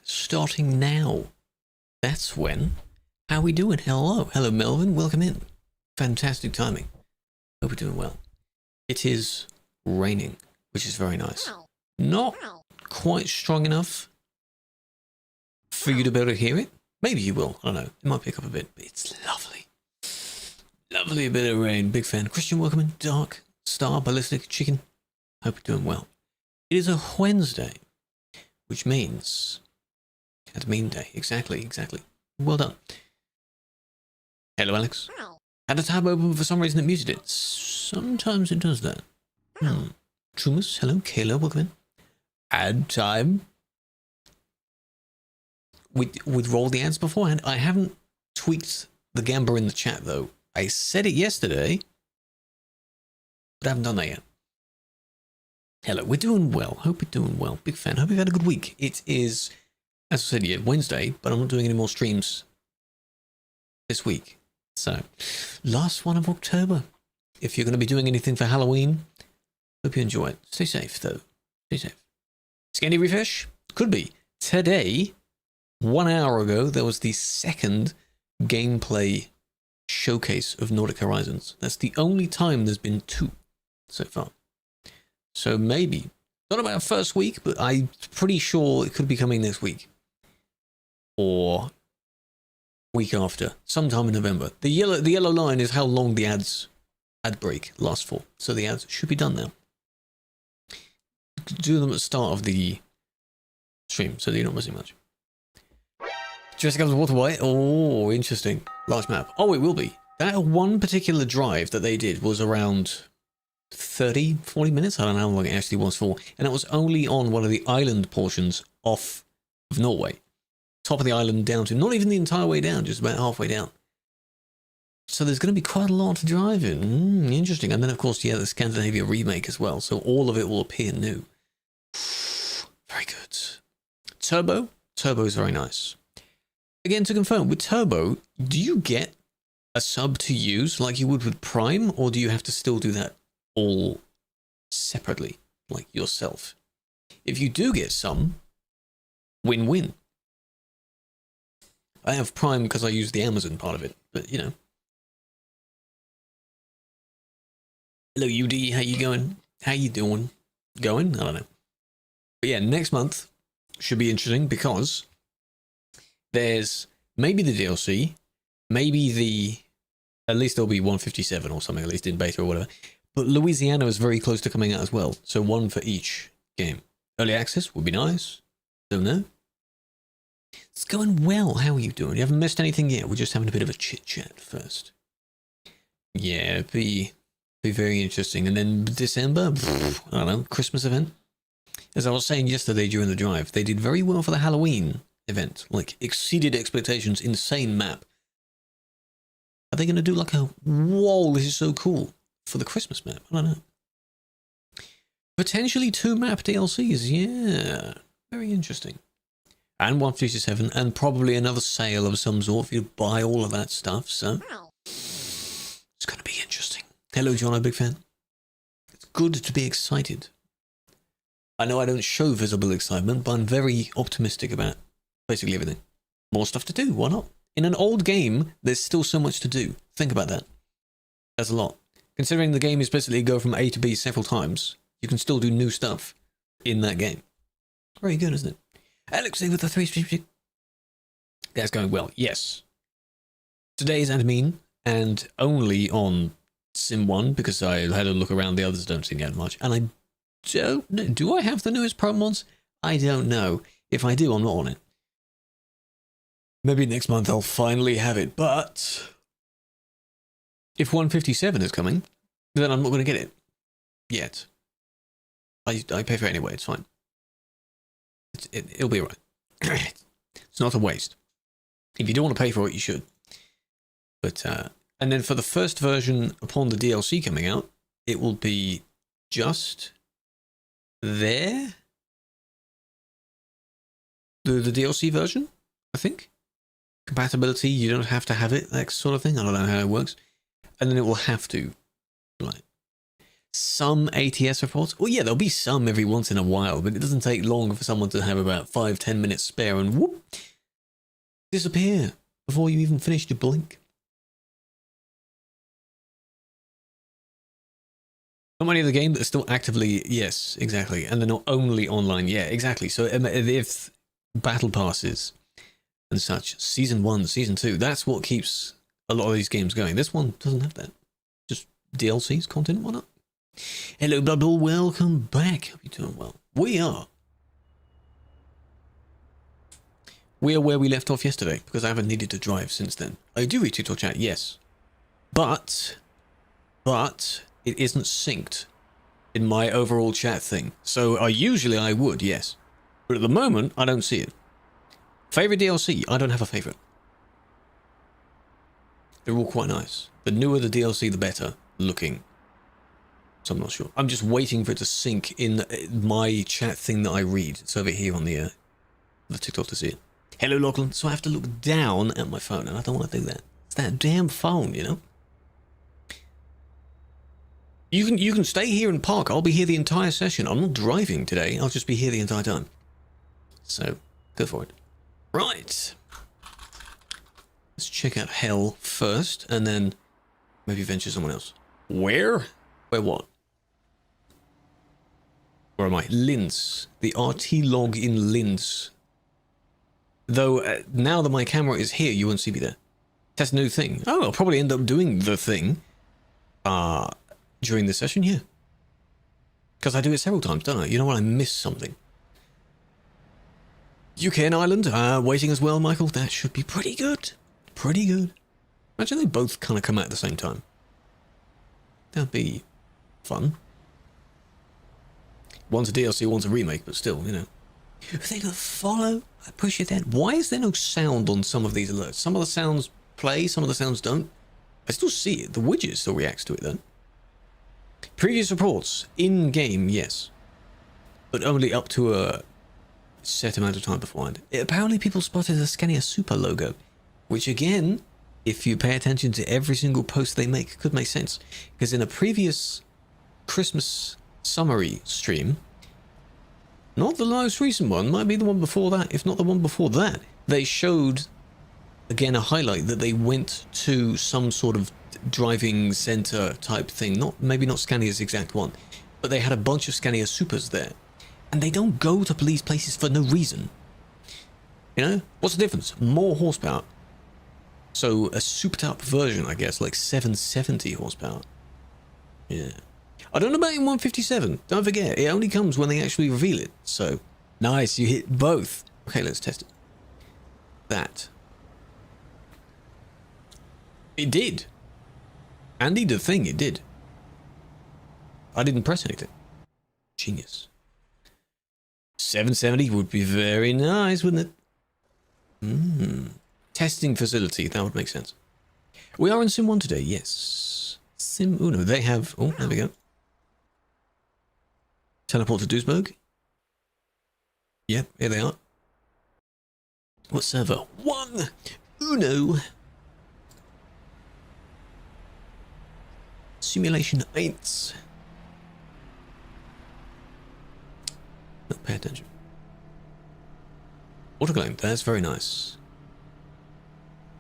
starting now. That's when. How we doing? Hello. Hello, Melvin. Welcome in. Fantastic timing. Hope we're doing well. It is raining, which is very nice. Not quite strong enough for you to be able to hear it. Maybe you will. I don't know. It might pick up a bit, but it's lovely. Lovely bit of rain. Big fan. Christian, welcome in. Dark, Star, Ballistic, Chicken. Hope you're doing well. It is a Wednesday, which means admin day. Exactly. Well done. Hello, Alex. Had a tab open for some reason it muted it. Sometimes it does that. Trumas, hello. Kayla, welcome in. Ad time. We'd roll the ads beforehand. I haven't tweaked the gamba in the chat, though. I said it yesterday, but I haven't done that yet. Hello, we're doing well. Hope you're doing well. Big fan. Hope you've had a good week. It is, as I said, yeah, Wednesday, but I'm not doing any more streams this week. So, last one of October. If you're going to be doing anything for Halloween, hope you enjoy it. Stay safe, though. Stay safe. Scandy refresh? Could be. Today, 1 hour ago, there was the second gameplay showcase of Nordic Horizons. That's the only time there's been 2 so far. So maybe, not about first week, but I'm pretty sure it could be coming next week. Or week after, sometime in November. The yellow line is how long the ad break lasts for. So the ads should be done now. Do them at the start of the stream, so that you're not missing much. Jurassic Comes Water White. Oh, interesting. Large map. Oh, it will be. That one particular drive that they did was around 30, 40 minutes. I don't know how long it actually was for. And it was only on one of the island portions off of Norway. Top of the island down to, not even the entire way down, just about halfway down. So there's going to be quite a lot to drive in. Interesting. And then, of course, yeah, the Scandinavia remake as well. So all of it will appear new. Very good. Turbo? Turbo is very nice. Again, to confirm, with Turbo, do you get a sub to use like you would with Prime, or do you have to still do that all separately, like yourself? If you do get some, win-win. I have Prime because I use the Amazon part of it, but you know. Hello, UD, how you going? How you doing? Going? I don't know. But yeah, next month should be interesting because there's maybe the DLC, maybe at least there'll be 157 or something, at least in beta or whatever. But Louisiana is very close to coming out as well, so one for each game. Early access would be nice. Don't know. It's going well. How are you doing? You haven't missed anything yet? We're just having a bit of a chit-chat first. Yeah, it'd be very interesting. And then December, I don't know, Christmas event. As I was saying yesterday during the drive, they did very well for the Halloween event. Like, exceeded expectations, insane map. Are they going to do like a, whoa, this is so cool, for the Christmas map? I don't know. Potentially 2 map DLCs, yeah. Very interesting. And 157, and probably another sale of some sort for you to buy all of that stuff, so it's going to be interesting. Hello, John, I'm a big fan. It's good to be excited. I know I don't show visible excitement, but I'm very optimistic about basically everything. More stuff to do, why not? In an old game, there's still so much to do. Think about that. That's a lot. Considering the game is basically go from A to B several times, you can still do new stuff in that game. Very good, isn't it? Alex with the 3. That's going well, yes. Today's admin, and only on Sim 1, because I had a look around, the others don't seem to have much. And I don't know, do I have the newest Pro mods? I don't know. If I do, I'm not on it. Maybe next month I'll finally have it, but if 157 is coming, then I'm not going to get it. Yet. I pay for it anyway, it's fine. It'll be alright. It's not a waste. If you don't want to pay for it, you should. But, and then for the first version, upon the DLC coming out, it will be just there. The DLC version, I think. Compatibility, you don't have to have it, that sort of thing. I don't know how it works. And then it will have to. Right. some ATS reports. Well, yeah, there'll be some every once in a while, but it doesn't take long for someone to have about 5-10 minutes spare and whoop, disappear before you even finished your blink. Not many of the game that are still actively, yes, exactly, and they're not only online, yeah, exactly. So if battle passes and such, season 1, season 2, that's what keeps a lot of these games going. This one doesn't have that. Just DLCs, content, why not? Hello, Bubble, welcome back. Hope you're doing well. We are where we left off yesterday, because I haven't needed to drive since then. I do read tutorial chat, yes. But it isn't synced in my overall chat thing. So I would, yes. But at the moment, I don't see it. Favorite DLC? I don't have a favorite. They're all quite nice. The newer the DLC, the better looking. So I'm not sure. I'm just waiting for it to sync in my chat thing that I read. It's over here on the TikTok to see it. Hello, Lachlan. So I have to look down at my phone, and I don't want to do that. It's that damn phone, you know? You can stay here and park. I'll be here the entire session. I'm not driving today. I'll just be here the entire time. So, go for it. Right. Let's check out Hell first, and then maybe venture someone else. Where? Where what? Where am I? Linz. The RT log in Linz. Though, now that my camera is here, you won't see me there. Test a new thing. Oh, I'll probably end up doing the thing. During the session, yeah. Because I do it several times, don't I? You know when I miss something. UK and Ireland, waiting as well, Michael. That should be pretty good. Pretty good. Imagine they both kind of come out at the same time. That'd be fun. One's a DLC, one's a remake, but still, you know. Are they gonna follow? I push it then. Why is there no sound on some of these alerts? Some of the sounds play, some of the sounds don't. I still see it. The widget still reacts to it, though. Previous reports. In-game, yes. But only up to a set amount of time beforehand. Apparently people spotted a Scania Super logo, which again, if you pay attention to every single post they make, could make sense. Because in a previous Christmas summary stream, not the most recent one, might be the one before that, if not the one before that, they showed, again, a highlight that they went to some sort of driving center type thing. Maybe not Scania's exact one, but they had a bunch of Scania Supers there. And they don't go to these places for no reason. You know? What's the difference? More horsepower. So a souped up version, I guess, like 770 horsepower. Yeah. I don't know about in 157. Don't forget, it only comes when they actually reveal it. So, nice, you hit both. Okay, let's test it. That. It did. Andy, the thing, it did. I didn't press anything. Genius. 770 would be very nice, wouldn't it? Testing facility, that would make sense. We are in Sim 1 today, yes. Sim Uno, they have... Oh, there we go. Teleport to Duisburg. Yep, here they are. What server? 1! Uno! Simulation 8. No, pay attention. Autoclaim, that's very nice.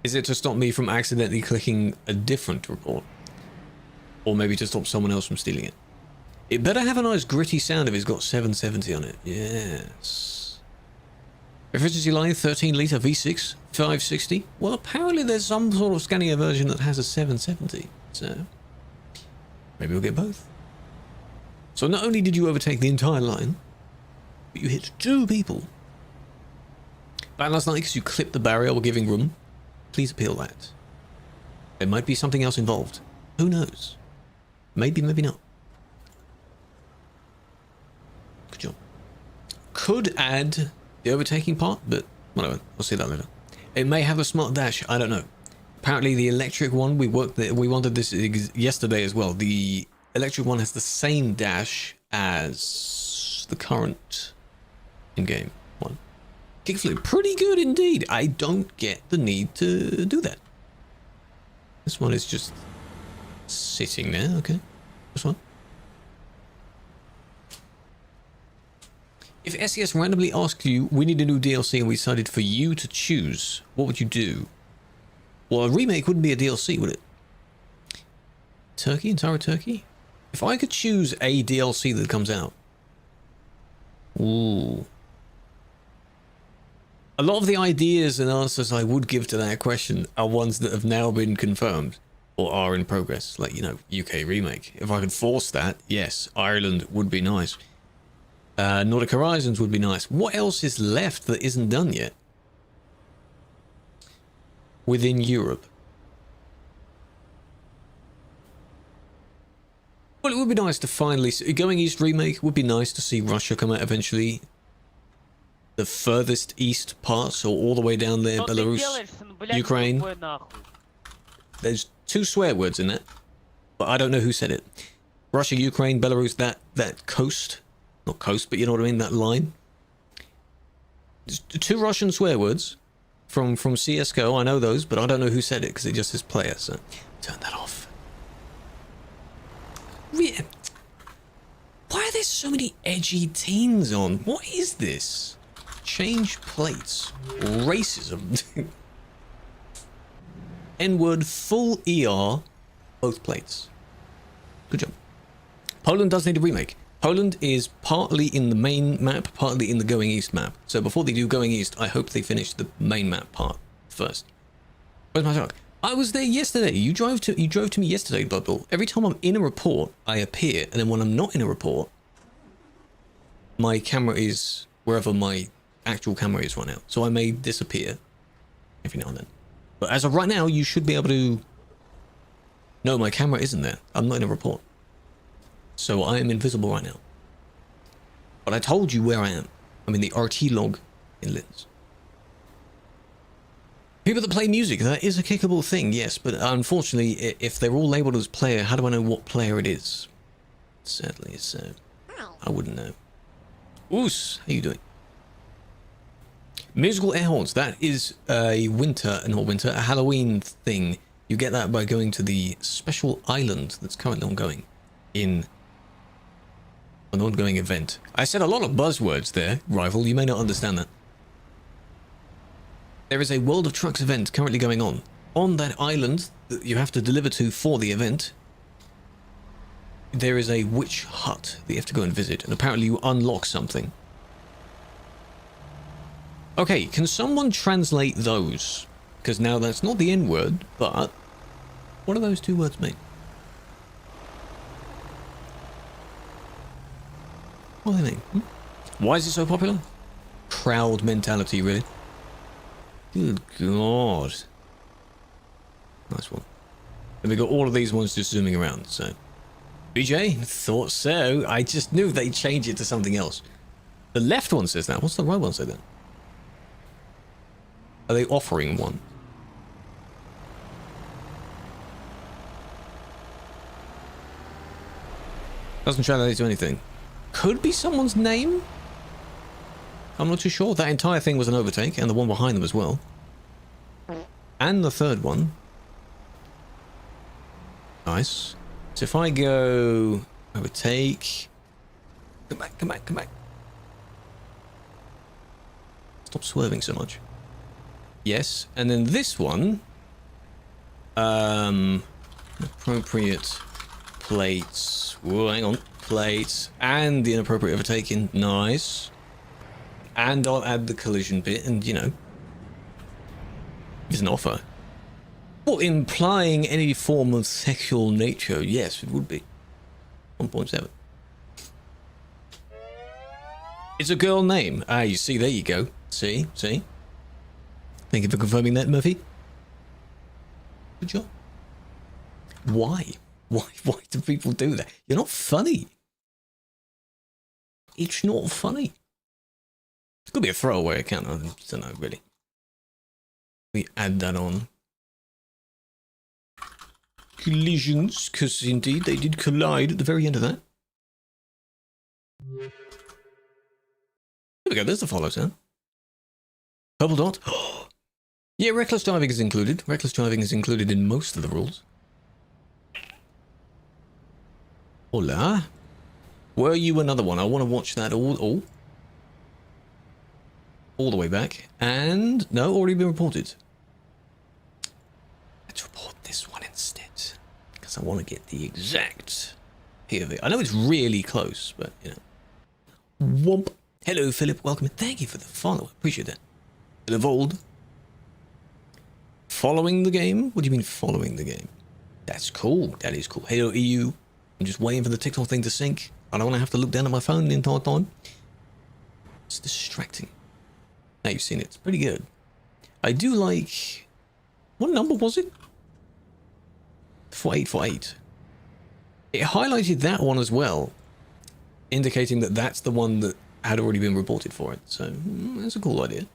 Is it to stop me from accidentally clicking a different report? Or maybe to stop someone else from stealing it? It better have a nice gritty sound if it's got 770 on it. Yes. Efficiency line 13 litre V6 560. Well, apparently there's some sort of Scania version that has a 770. So maybe we'll get both. So not only did you overtake the entire line, but you hit 2 people. Bad last night because you clipped the barrier while giving room. Please appeal that. There might be something else involved. Who knows? Maybe, maybe not. Good job. Could add the overtaking part, but whatever. We'll see that later. It may have a smart dash. I don't know. Apparently the electric one, we wanted this yesterday as well. The electric one has the same dash as the current in-game one. Kickflip, pretty good indeed. I don't get the need to do that. This one is just sitting there, okay. This one. If SES randomly asked you, we need a new DLC, and we decided for you to choose, what would you do? Well, a remake wouldn't be a DLC, would it? Turkey? Entire Turkey? If I could choose a DLC that comes out. Ooh. A lot of the ideas and answers I would give to that question are ones that have now been confirmed or are in progress. Like, you know, UK remake. If I could force that, yes, Ireland would be nice. Nordic Horizons would be nice. What else is left that isn't done yet? Within Europe. Well, it would be nice to finally see, Going East remake would be nice to see Russia come out eventually. The furthest east parts, or all the way down there, Belarus, Ukraine. There's 2 swear words in that, but I don't know who said it. Russia, Ukraine, Belarus, that coast. Not coast, but you know what I mean, that line. There's 2 Russian swear words from CSGO, I know those, but I don't know who said it, because it just says player, so turn that off. Why are there so many edgy teens on? What is this? Change plates. Racism. N-word, full ER, both plates. Good job. Poland does need a remake. Poland is partly in the main map, partly in the Going East map. So before they do Going East, I hope they finish the main map part first. Where's my truck? I was there yesterday. You drove to me yesterday, Bubble. Every time I'm in a report, I appear, and then when I'm not in a report, my camera is wherever my actual camera is right now. So I may disappear every now and then. But as of right now, you should be able to... No, my camera isn't there. I'm not in a report. So I am invisible right now. But I told you where I am. I'm in the RT log in Linz. People that play music, that is a kickable thing, yes. But unfortunately, if they're all labeled as player, how do I know what player it is? Sadly, so I wouldn't know. Oos, how you doing? Musical air horns. That is a a Halloween thing. You get that by going to the special island that's currently ongoing in an ongoing event. I said a lot of buzzwords there, Rival. You may not understand that. There is a World of Trucks event currently going on. On that island that you have to deliver to for the event, there is a witch hut that you have to go and visit, and apparently you unlock something. Okay, can someone translate those? Because now that's not the N-word, but what do those 2 words mean? What do they mean? Why is it so popular? Crowd mentality, really. Good God. Nice one. And we got all of these ones just zooming around, so. BJ, thought so. I just knew they'd change it to something else. The left one says that. What's the right one say then? Are they offering one? Doesn't translate to anything. Could be someone's name? I'm not too sure. That entire thing was an overtake, and the one behind them as well. And the third one. Nice. So if I go overtake... Come back, come back, come back. Stop swerving so much. Yes, and then this one... appropriate plates. Whoa, hang on. Plates. And the inappropriate overtaking. Nice. And I'll add the collision bit, and, you know, it's an offer. Well, implying any form of sexual nature, yes, it would be. 1.7. It's a girl name. Ah, you see, there you go. See? See? Thank you for confirming that, Murphy. Good job. Why? Why do people do that? You're not funny. It's not funny. It could be a throwaway account, I don't know, really. We add that on. Collisions, because indeed they did collide at the very end of that. There we go, there's the follow sound. Purple dot. Yeah, reckless driving is included. Reckless driving is included in most of the rules. Hola. Were you another one? I want to watch that all. Oh. all the way back. And no, already been reported. Let's report this one instead, because I want to get the exact POV. I know it's really close, but you know. Womp. Hello, Philip. Welcome. Thank you for the follow. Appreciate that. Evolved. Following the game? What do you mean following the game? That's cool. That is cool. Hello, EU. I'm just waiting for the TikTok thing to sync. I don't want to have to look down at my phone the entire time. It's distracting. Now you've seen it. It's pretty good. I do like... What number was it? 4848. It highlighted that one as well, indicating that that's the one that had already been reported for it. So, that's a cool idea.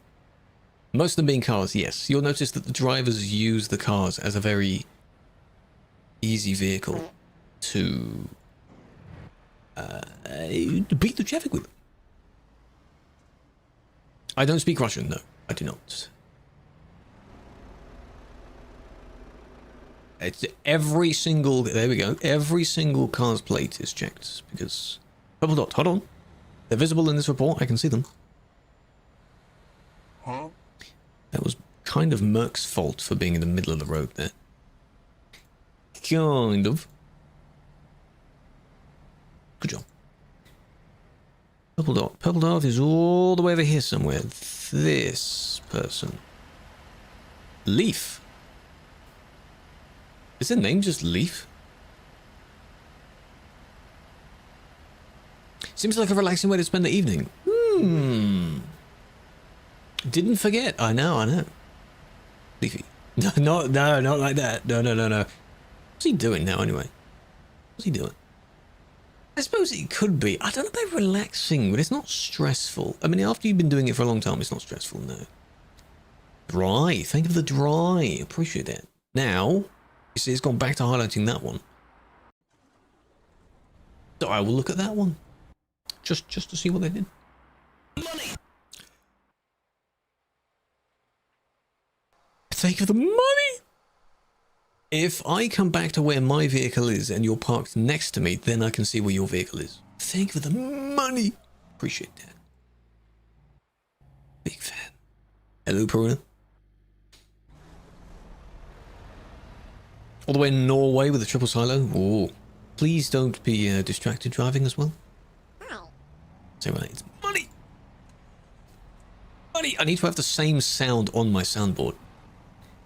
Most of them being cars, yes. You'll notice that the drivers use the cars as a very easy vehicle to beat the traffic with. I don't speak Russian, no. I do not. It's every single... There we go. Every single car's plate is checked because... Purple dot, hold on. They're visible in this report. I can see them. Huh? That was kind of Merc's fault for being in the middle of the road there. Kind of. Good job. Purple dot. Purple dot is all the way over here somewhere. This person. Leaf. Is their name just Leaf? Seems like a relaxing way to spend the evening. Didn't forget. I know. Leafy. No, not like that. No. What's he doing now anyway? What's he doing? I suppose it could be. I don't know about relaxing, but it's not stressful. I mean, after you've been doing it for a long time, it's not stressful, no. Dry. Thank you for the dry. Appreciate that. Now, you see it's gone back to highlighting that one. So I will look at that one. Just to see what they did. Money! Thank you for the money! If I come back to where my vehicle is and you're parked next to me, then I can see where your vehicle is. Thank you for the money! Appreciate that. Big fan. Hello, Peruna. All the way in Norway with a triple silo. Oh, please don't be distracted driving as well. So it's money! Money! I need to have the same sound on my soundboard.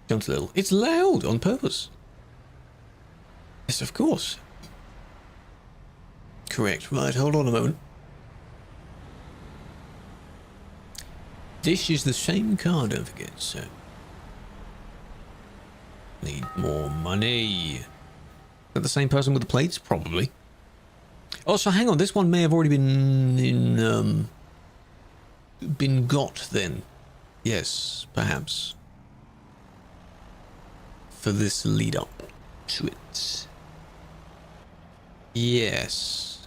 Jumped a little. It's loud on purpose. Yes, of course. Correct. Right, hold on a moment. This is the same car, don't forget, so... Need more money. Is that the same person with the plates? Probably. Oh, so hang on. This one may have already been got then. Yes, perhaps. For this lead up to it. Yes.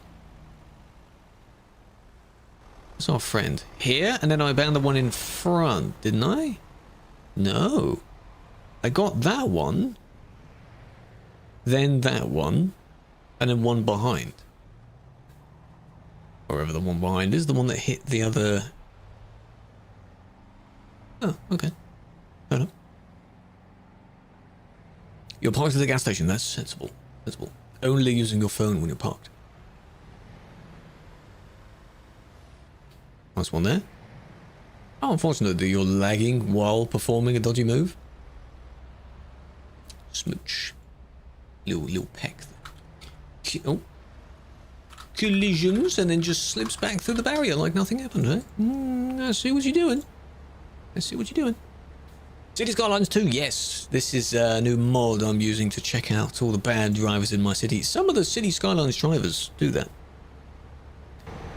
It's our friend. Here, and then I banned the one in front, didn't I? No. I got that one, then that one, and then one behind. Wherever the one behind is, the one that hit the other... Oh, okay. Fair enough. You're parked at the gas station. That's sensible. Sensible. Only using your phone when you're parked. Nice one there. How unfortunate that you're lagging while performing a dodgy move. Smooch. Little peck. Oh. Collisions and then just slips back through the barrier like nothing happened, huh? I see what you're doing. I see what you're doing. City Skylines 2, yes. This is a new mod I'm using to check out all the bad drivers in my city. Some of the City Skylines drivers do that.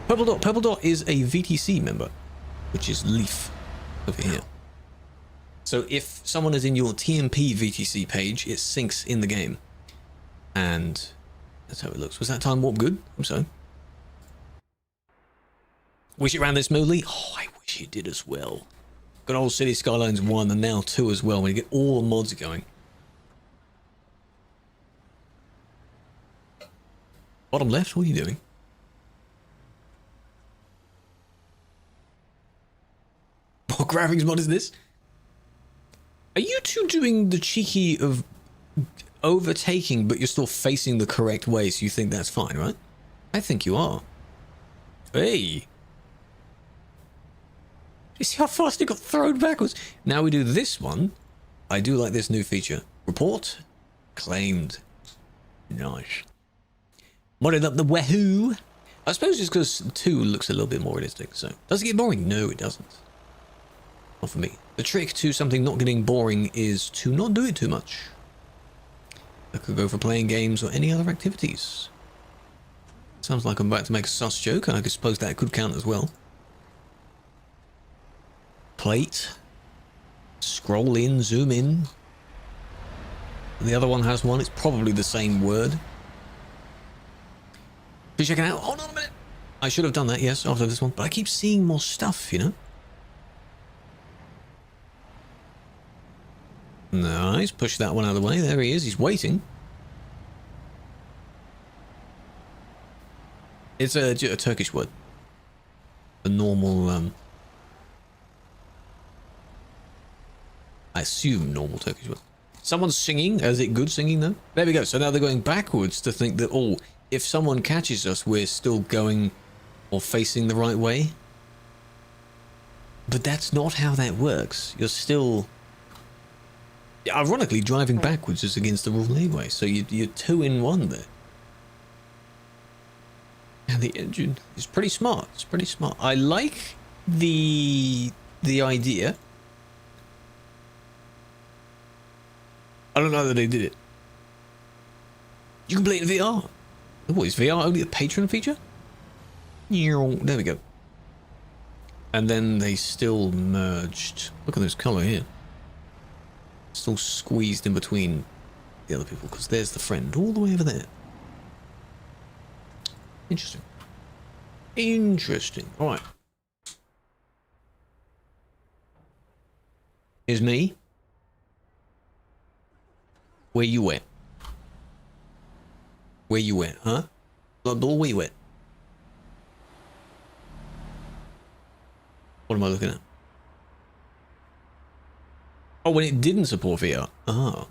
Purple Dot. Purple Dot is a VTC member, which is Leaf over here. So if someone is in your TMP VTC page, it syncs in the game. And that's how it looks. Was that time warp good? I'm sorry. Wish it ran this smoothly? Oh, I wish it did as well. Good old City Skylines 1 and now 2 as well, when you get all the mods going. Bottom left, what are you doing? graphics mod is this? Are you two doing the cheeky of overtaking, but you're still facing the correct way, so you think that's fine, right? I think you are. Hey. You see how fast it got thrown backwards? Now we do this one. I do like this new feature. Report. Claimed. Nice. Modded up the wahoo. I suppose it's because 2 looks a little bit more realistic, so... Does it get boring? No, it doesn't. Not for me. The trick to something not getting boring is to not do it too much. I could go for playing games or any other activities. Sounds like I'm about to make a sus joke, and I suppose that could count as well. Plate. Scroll in, zoom in. The other one has one. It's probably the same word. Please check it out. Hold on a minute. I should have done that, yes, after this one. But I keep seeing more stuff, you know? Nice. Push that one out of the way. There he is. He's waiting. It's a Turkish word. A normal, I assume normal Turkish word. Someone's singing. Is it good singing, though? There we go. So now they're going backwards to think that, oh, if someone catches us, we're still going or facing the right way. But that's not how that works. You're still... Ironically, driving backwards is against the rule anyway, so you're 2 in 1 there. And the engine is pretty smart. It's pretty smart. I like the idea. I don't know that they did it. You can play it in VR. Oh, is VR only a patron feature? There we go. And then they still merged. Look at this color here. Still squeezed in between the other people, because there's the friend all the way over there. Interesting. Interesting. All right. Here's me. Where you at? Where you at, huh? Blood Ball, where you at? What am I looking at? Oh, when it didn't support VR. Ah.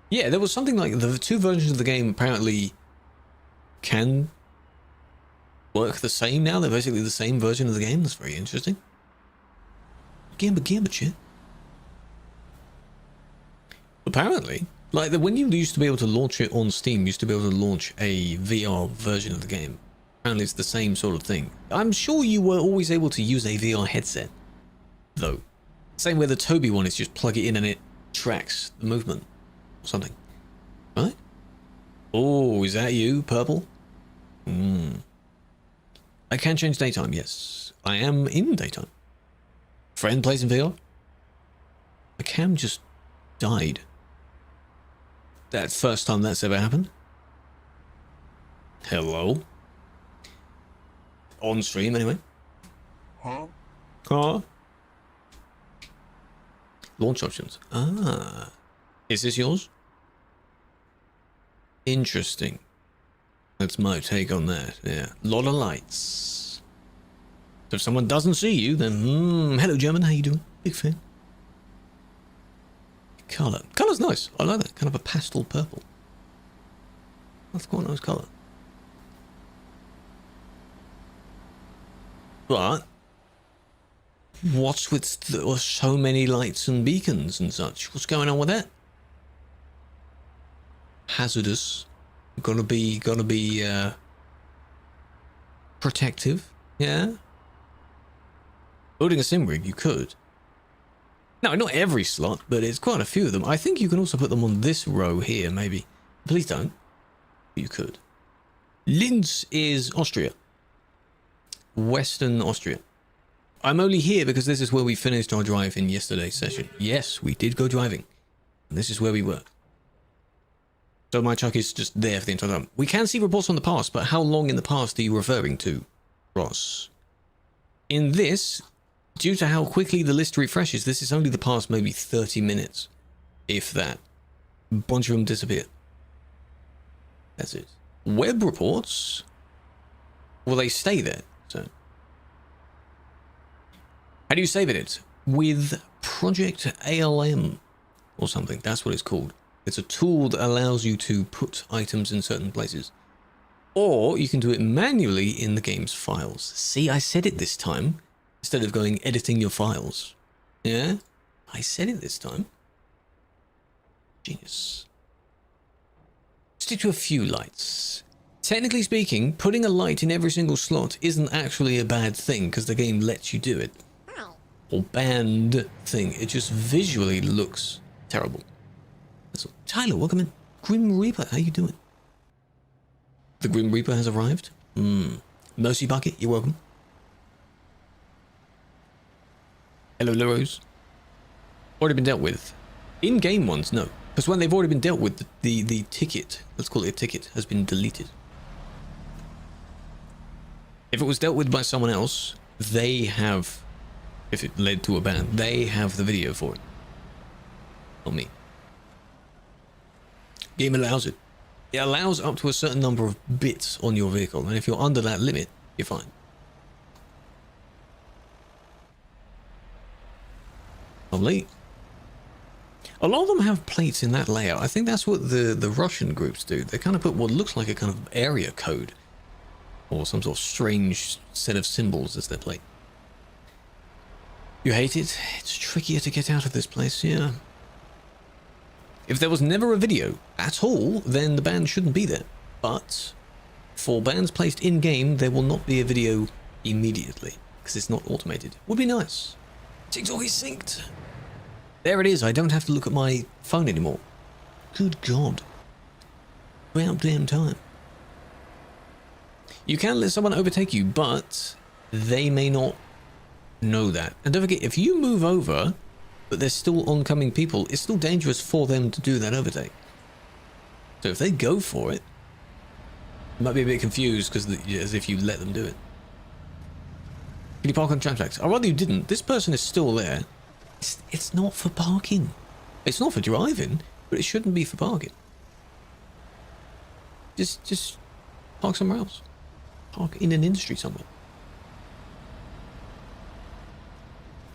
Yeah, there was something like the 2 versions of the game apparently can work the same now. They're basically the same version of the game. That's very interesting. Gamba shit. Apparently, like when you used to be able to launch it on Steam, you used to be able to launch a VR version of the game. Apparently it's the same sort of thing. I'm sure you were always able to use a VR headset, though. Same way the Toby one is, just plug it in and it tracks the movement or something. Right? Oh, is that you, Purple? I can change daytime, yes. I am in daytime. Friend plays in VR? My cam just died. That's the first time that's ever happened. Hello? On stream, anyway. Huh? Launch options. Ah. Is this yours? Interesting. That's my take on that. Yeah. Lot of lights. So if someone doesn't see you, then hello German, how you doing? Big fan. Colour. Colour's nice. I like that. Kind of a pastel purple. That's quite a nice colour. But what's with so many lights and beacons and such? What's going on with that? Hazardous. Gotta be protective. Yeah. Building a sim rig, you could. No, not every slot, but it's quite a few of them. I think you can also put them on this row here, maybe. Please don't. You could. Linz is Austria. Western Austria. I'm only here because this is where we finished our drive in yesterday's session. Yes, we did go driving. And this is where we were. So my truck is just there for the entire time. We can see reports from the past, but how long in the past are you referring to, Ross? In this, due to how quickly the list refreshes, this is only the past maybe 30 minutes. If that. A bunch of them disappear. That's it. Web reports? Well, they stay there, so. How do you save it? with Project ALM or something. That's what it's called. It's a tool that allows you to put items in certain places. Or you can do it manually in the game's files. See, I said it this time, instead of going editing your files. Yeah? I said it this time. Genius. Stick to a few lights. Technically speaking, putting a light in every single slot isn't actually a bad thing, because the game lets you do it. Or banned thing. It just visually looks terrible. That's all. Tyler, welcome in. Grim Reaper, how you doing? The Grim Reaper has arrived. Mercy Bucket, you're welcome. Hello, Leros. Already been dealt with. In-game ones, no. Because when they've already been dealt with, the ticket, let's call it a ticket, has been deleted. If it was dealt with by someone else, they have, if it led to a ban, they have the video for it. Not me. Game allows it. It allows up to a certain number of bits on your vehicle, and if you're under that limit, you're fine. Lovely. A lot of them have plates in that layout. I think that's what the Russian groups do. They kind of put what looks like a kind of area code, or some sort of strange set of symbols as their plate. You hate it? It's trickier to get out of this place, yeah. If there was never a video at all, then the ban shouldn't be there. But for bans placed in-game, there will not be a video immediately, because it's not automated. Would be nice. TikTok is synced. There it is, I don't have to look at my phone anymore. Good God. About damn time. You can let someone overtake you, but they may not know that. And don't forget, if you move over, but there's still oncoming people, it's still dangerous for them to do that overtake. So if they go for it, you might be a bit confused because as if you let them do it. Can you park on tram tracks? I'd rather you didn't. This person is still there. It's not for parking. It's not for driving, but it shouldn't be for parking. Just park somewhere else. Park in an industry somewhere.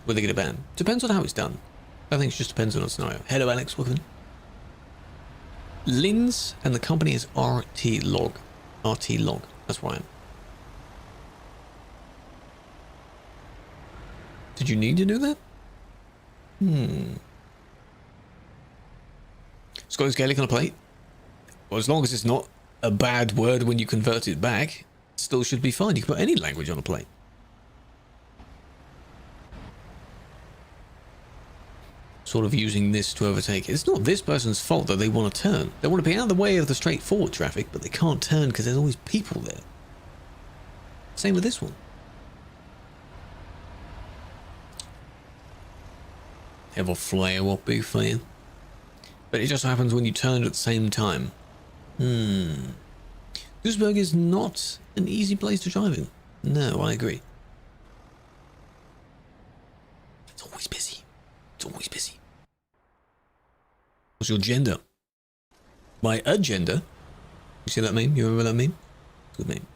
Will they get a ban? Depends on how it's done. I think it just depends on the scenario. Hello, Alex. Welcome in. Linz and the company is RT Log. RT Log. That's why I am. Did you need to do that? Scottish Gaelic on a plate? Well, as long as it's not a bad word when you convert it back, it still should be fine. You can put any language on a plate. Sort of using this to overtake. It's not this person's fault that they want to turn. They want to be out of the way of the straightforward traffic, but they can't turn because there's always people there. Same with this one. Have a flare what be for you. But it just happens when you turn at the same time. Duisburg is not an easy place to drive in. No, I agree. It's always busy. It's always busy. What's your gender? My agenda? You see that meme? You remember that meme? Good meme.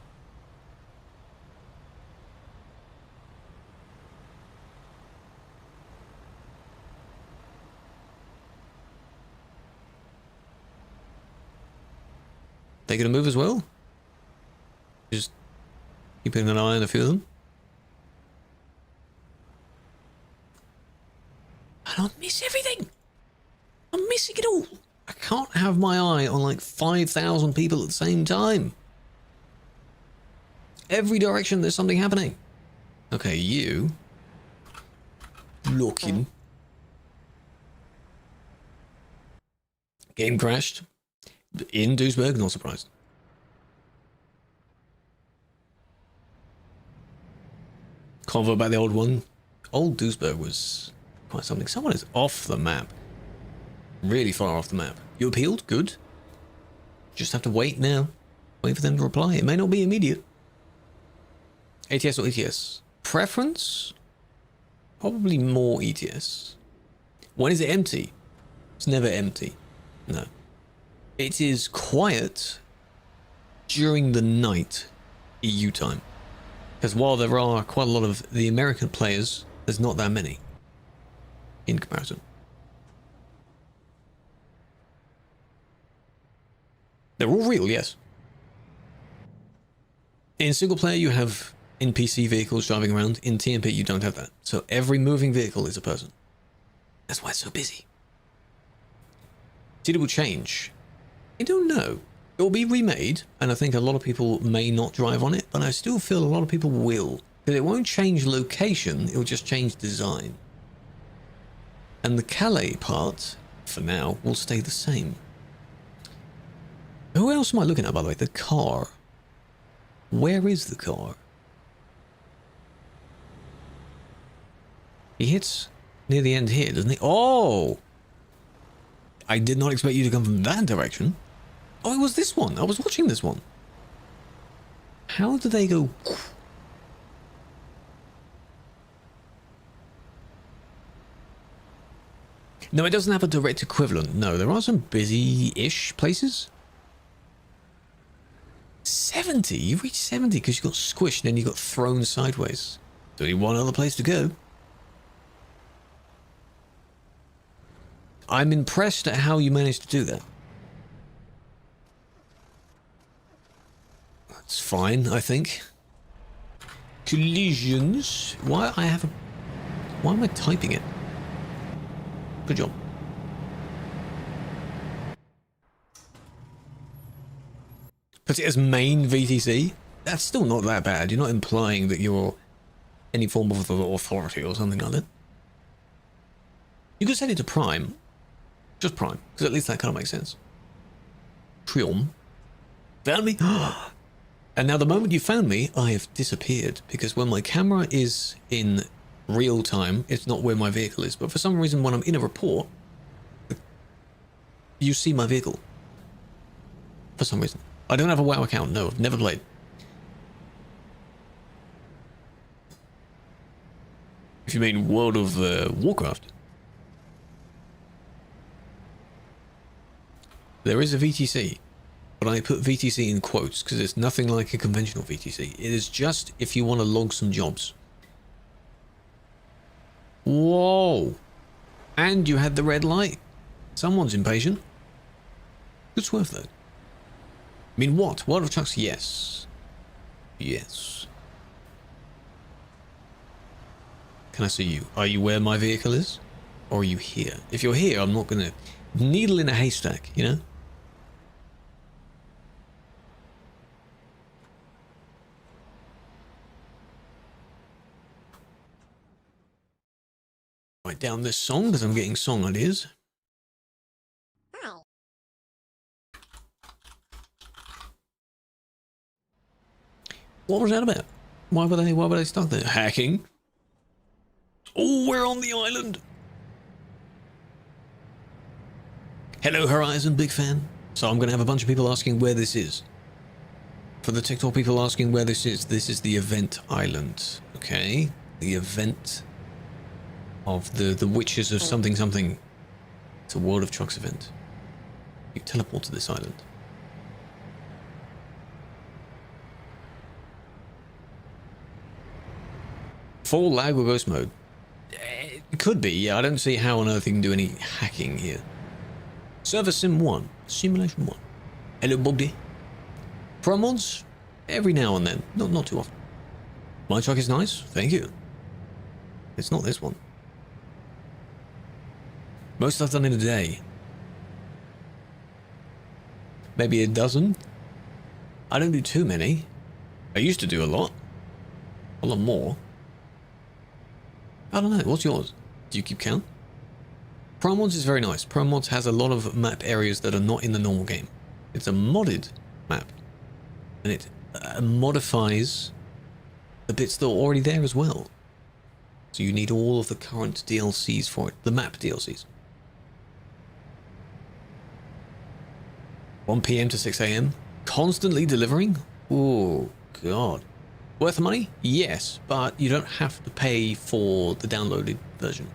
They gonna move as well? Just keeping an eye on a few of them. I don't miss everything. I'm missing it all. I can't have my eye on like 5,000 people at the same time. Every direction there's something happening. Okay, you. Looking. Game crashed. In Duisburg, not surprised. Convo about the old one. Old Duisburg was quite something. Someone is off the map. Really far off the map. You appealed? Good. Just have to wait now. Wait for them to reply. It may not be immediate. ATS or ETS? Preference? Probably more ETS. When is it empty? It's never empty. No. It is quiet during the night EU time. Because while there are quite a lot of the American players, there's not that many. in comparison. They're all real, yes. In single player, you have NPC vehicles driving around. In TMP, you don't have that. So every moving vehicle is a person. That's why it's so busy. Did it will change? I don't know. It will be remade, and I think a lot of people may not drive on it, but I still feel a lot of people will. Because it won't change location, it will just change design. And the Calais part, for now, will stay the same. Who else am I looking at, by the way? The car. Where is the car? He hits near the end here, doesn't he? Oh! I did not expect you to come from that direction. Oh, it was this one. I was watching this one. How do they go? No, it doesn't have a direct equivalent. No, there are some busy-ish places. 70? You reached 70 because you got squished and then you got thrown sideways. There's only one other place to go. I'm impressed at how you managed to do that. That's fine, I think. Collisions. Why am I typing it? Good job. Put it as main VTC. That's still not that bad. You're not implying that you're any form of authority or something like that. You could set it to prime. Just prime, because at least that kind of makes sense. Triom. Found me? And now the moment you found me, I have disappeared. Because when my camera is in real time, it's not where my vehicle is. But for some reason, when I'm in a report, you see my vehicle. For some reason. I don't have a WoW account. No, I've never played. If you mean World of Warcraft. There is a VTC, but I put VTC in quotes because it's nothing like a conventional VTC. It is just if you want to log some jobs. Whoa! And you had the red light. Someone's impatient. Good swerve though. I mean, what? World of Trucks? Yes. Yes. Can I see you? Are you where my vehicle is? Or are you here? If you're here, I'm not going to needle in a haystack, you know? Write down this song because I'm getting song ideas. What was that about? Why were they stuck there? Hacking? Oh, we're on the island. Hello, Horizon, big fan. So I'm going to have a bunch of people asking where this is. For the TikTok people asking where this is the event island. Okay, the event of the Witches of something something. It's a World of Trucks event. You teleport to this island. Full lag or ghost mode? It could be, yeah. I don't see how on earth you can do any hacking here. Server Sim 1. Simulation 1. Hello, Bobby. Pro mods? Every now and then. Not too often. My truck is nice. Thank you. It's not this one. Most I've done in a day. Maybe a dozen? I don't do too many. I used to do a lot. A lot more. I don't know. What's yours? Do you keep count? Pro Mods is very nice. Pro Mods has a lot of map areas that are not in the normal game. It's a modded map. And it modifies the bits that are already there as well. So you need all of the current DLCs for it. The map DLCs. 1 PM to 6 AM. Constantly delivering? Oh, God. Worth the money? Yes, but you don't have to pay for the downloaded version.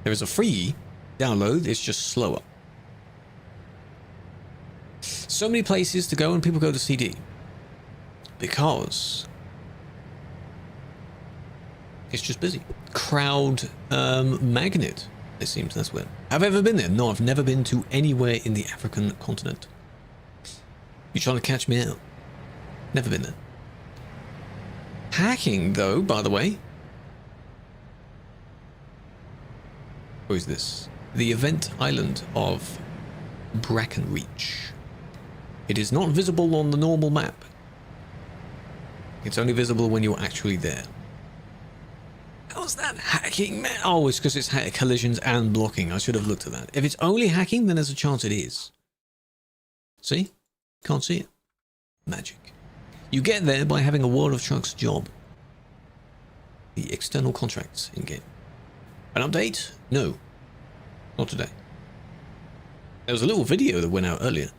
There is a free download, it's just slower. So many places to go and people go to CD. Because it's just busy. Crowd magnet. It seems that's where. Have I ever been there? No, I've never been to anywhere in the African continent. You trying to catch me out? Never been there. Hacking, though, by the way. Who is this? The event island of Brackenreach. It is not visible on the normal map. It's only visible when you're actually there. How's that hacking, man? Oh, it's because it's collisions and blocking. I should have looked at that. If it's only hacking, then there's a chance it is. See? Can't see it. Magic. You get there by having a World of Trucks job. The external contracts in-game. An update? No. Not today. There was a little video that went out earlier.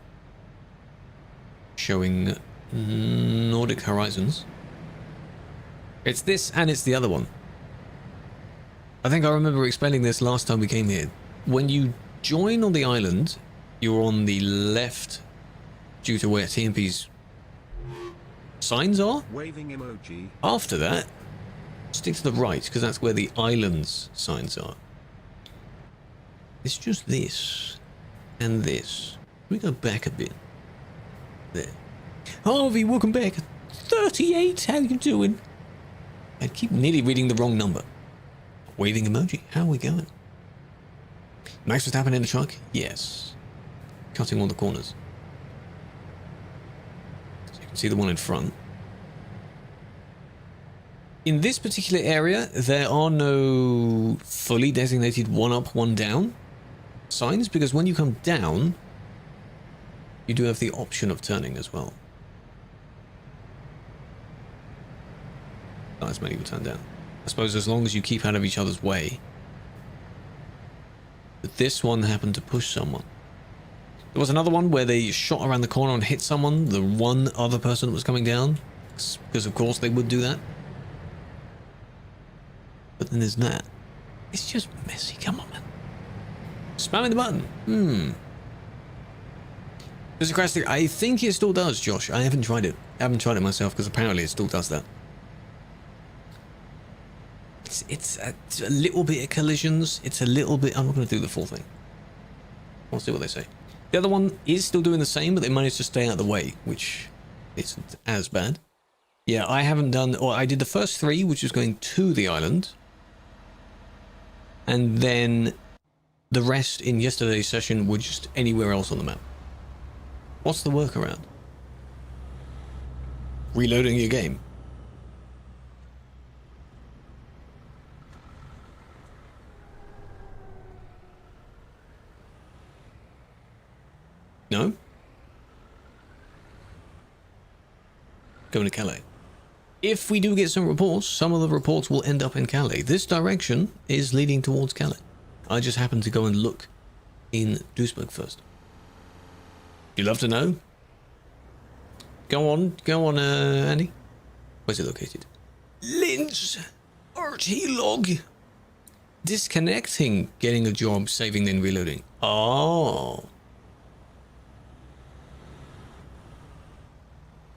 Showing Nordic Horizons. It's this and it's the other one. I think I remember explaining this last time we came here. When you join on the island, you're on the left due to where TMP's signs are. Waving emoji. After that, stick to the right because that's where the island's signs are. It's just this and this. We go back a bit. There. Harvey, welcome back. 38, how you doing? I keep nearly reading the wrong number. Waving emoji, how are we going? Max Verstappen in the truck? Yes. Cutting all the corners. So you can see the one in front. In this particular area, there are no fully designated one up, one down signs, because when you come down, you do have the option of turning as well. Not as many will turn down. I suppose as long as you keep out of each other's way. But this one happened to push someone. There was another one where they shot around the corner and hit someone, the one other person that was coming down, because of course they would do that. But then there's that. It's just messy, come on man. Spamming the button. Does it crash through? I think it still does, Josh. I haven't tried it. I haven't tried it myself because apparently it still does that. It's a little bit of collisions. It's a little bit... I'm not going to do the full thing. I'll see what they say. The other one is still doing the same, but they managed to stay out of the way, which isn't as bad. Yeah, I haven't done... Or I did the first 3, which was going to the island. And then the rest in yesterday's session were just anywhere else on the map. What's the workaround? Reloading your game. No? Going to Calais. If we do get some reports, some of the reports will end up in Calais. This direction is leading towards Calais. I just happened to go and look in Duisburg first. You'd love to know? Go on, Andy. Where's it located? Lynch! RT log! Disconnecting, getting a job, saving, then reloading. Oh.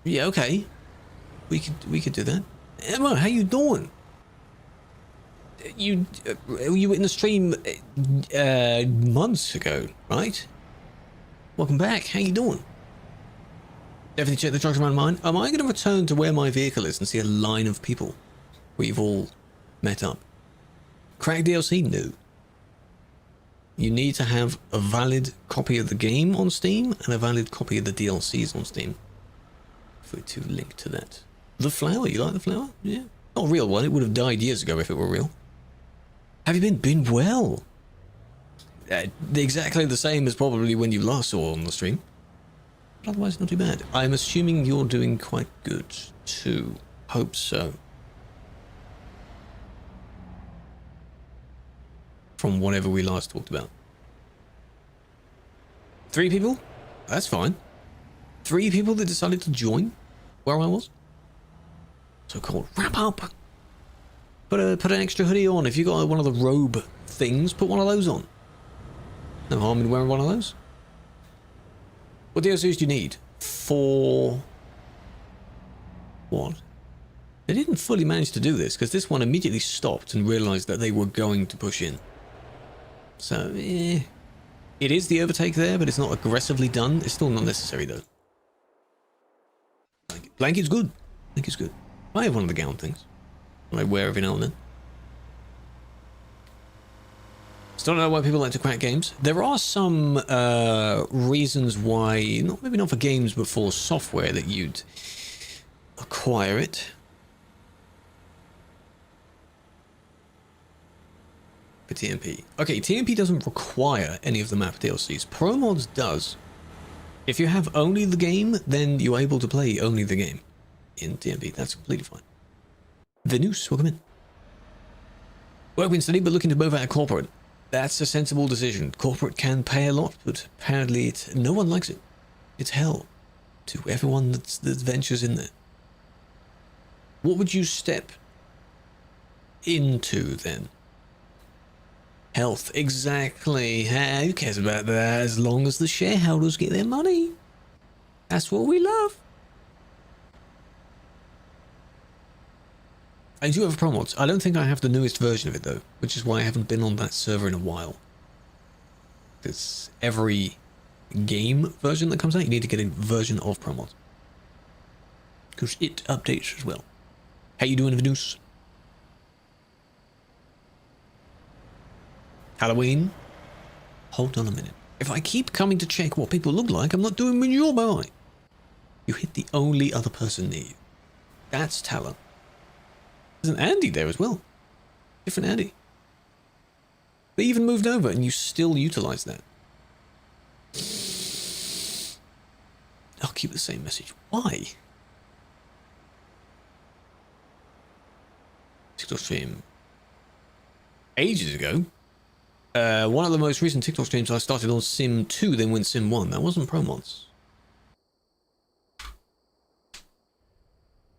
Yeah, okay. We could do that. Emma, how you doing? You were in the stream months ago, right? Welcome back. How you doing? Definitely check the trucks around mine. Am I going to return to where my vehicle is and see a line of people where you've all met up? Crack DLC? No. You need to have a valid copy of the game on Steam and a valid copy of the DLCs on Steam for it to link to that. The flower, you like the flower? Yeah. Not a real one, it would have died years ago if it were real. Have you been? Been well. Exactly the same as probably when you last saw on the stream. But otherwise not too bad. I'm assuming you're doing quite good too. Hope so. From whatever we last talked about. 3 people? That's fine. 3 people that decided to join where I was. So called wrap up. Put an extra hoodie on. If you got one of the robe things, put one of those on. No harm in wearing one of those. What DLCs do you need? For what? They didn't fully manage to do this because this one immediately stopped and realized that they were going to push in. So, it is the overtake there, but it's not aggressively done. It's still not necessary, though. Blanket's good. Blanket's good. I have one of the gown things. I wear every now and then. Still don't know why people like to crack games. There are some reasons why, maybe not for games, but for software that you'd acquire it. For TMP. Okay, TMP doesn't require any of the map DLCs. ProMods does. If you have only the game, then you're able to play only the game in TMP. That's completely fine. Venus, welcome in. Working steady, but looking to move out of corporate. That's a sensible decision. Corporate can pay a lot, but apparently no one likes it. It's hell to everyone that ventures in there. What would you step into then? Health, exactly. Who cares about that as long as the shareholders get their money? That's what we love. I do have Pro Mods. I don't think I have the newest version of it though, which is why I haven't been on that server in a while. Because every game version that comes out, you need to get a version of Pro Mods. Because it updates as well. How you doing, Venus? Halloween? Hold on a minute. If I keep coming to check what people look like, I'm not doing my job, am I? You hit the only other person near you. That's talent. There's an Andy there as well. Different Andy. They even moved over and you still utilize that. I'll keep the same message. Why? TikTok stream. Ages ago. One of the most recent TikTok streams I started on Sim 2, then went Sim 1. That wasn't Pro Mods.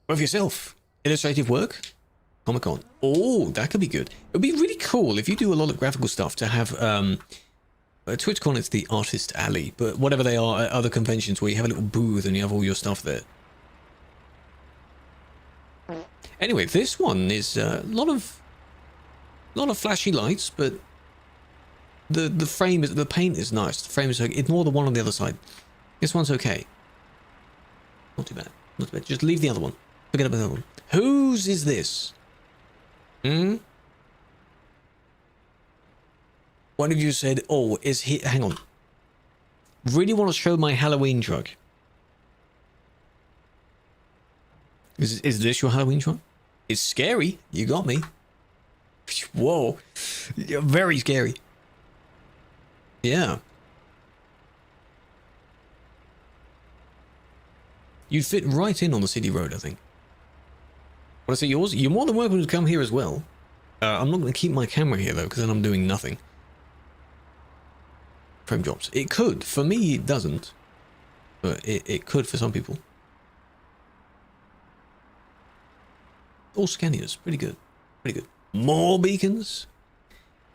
What for yourself? Illustrative work? Comic-Con. Oh, that could be good. It would be really cool if you do a lot of graphical stuff to have, TwitchCon it's the Artist Alley, but whatever they are at other conventions where you have a little booth and you have all your stuff there. Anyway, this one is a lot of flashy lights, but the frame is, the paint is nice. The frame is okay. Ignore the one on the other side. This one's okay. Not too bad. Not too bad. Just leave the other one. Forget about the other one. Whose is this? One of you said, oh, is he... Hang on. Really want to show my Halloween truck. Is this your Halloween truck? It's scary. You got me. Whoa. Very scary. Yeah. You'd fit right in on the city road, I think. Want to see yours? You're more than welcome to come here as well. I'm not going to keep my camera here, though, because then I'm doing nothing. Frame drops. It could. For me, it doesn't. But it could for some people. All Scanias. Pretty good. Pretty good. More beacons.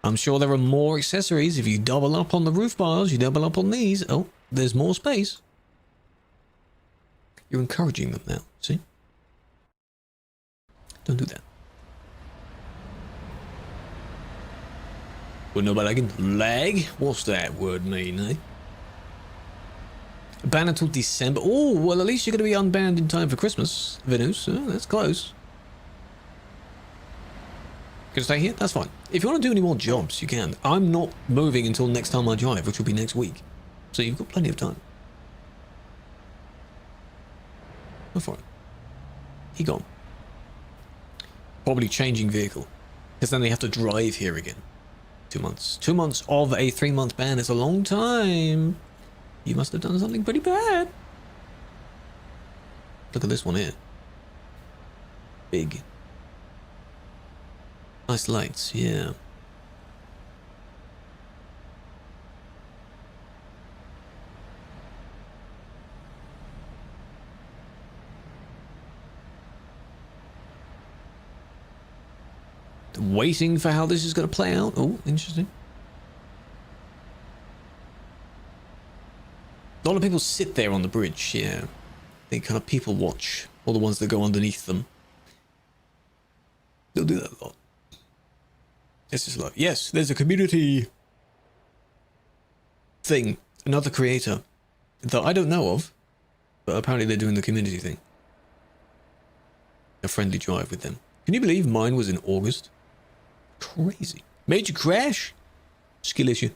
I'm sure there are more accessories. If you double up on the roof bars, you double up on these. Oh, there's more space. You're encouraging them now, see? Don't do that. Well, nobody can lag? What's that word mean, eh? Ban until December. Oh, well, at least you're going to be unbanned in time for Christmas, Venus. Oh, that's close. Can I stay here? That's fine. If you want to do any more jobs, you can. I'm not moving until next time I drive, which will be next week. So you've got plenty of time. Go for it. He gone. Probably changing vehicle. Because then they have to drive here again. 2 months. 2 months of a 3-month ban is a long time. You must have done something pretty bad. Look at this one here. Big. Nice lights, yeah. Waiting for how this is going to play out. Oh, interesting. A lot of people sit there on the bridge, yeah. They kind of people watch. All the ones that go underneath them. They'll do that a lot. This is like, yes, there's a community. thing, another creator that I don't know of, but apparently they're doing the community thing. A friendly drive with them. Can you believe mine was in August? Crazy. Major crash? Skill issue.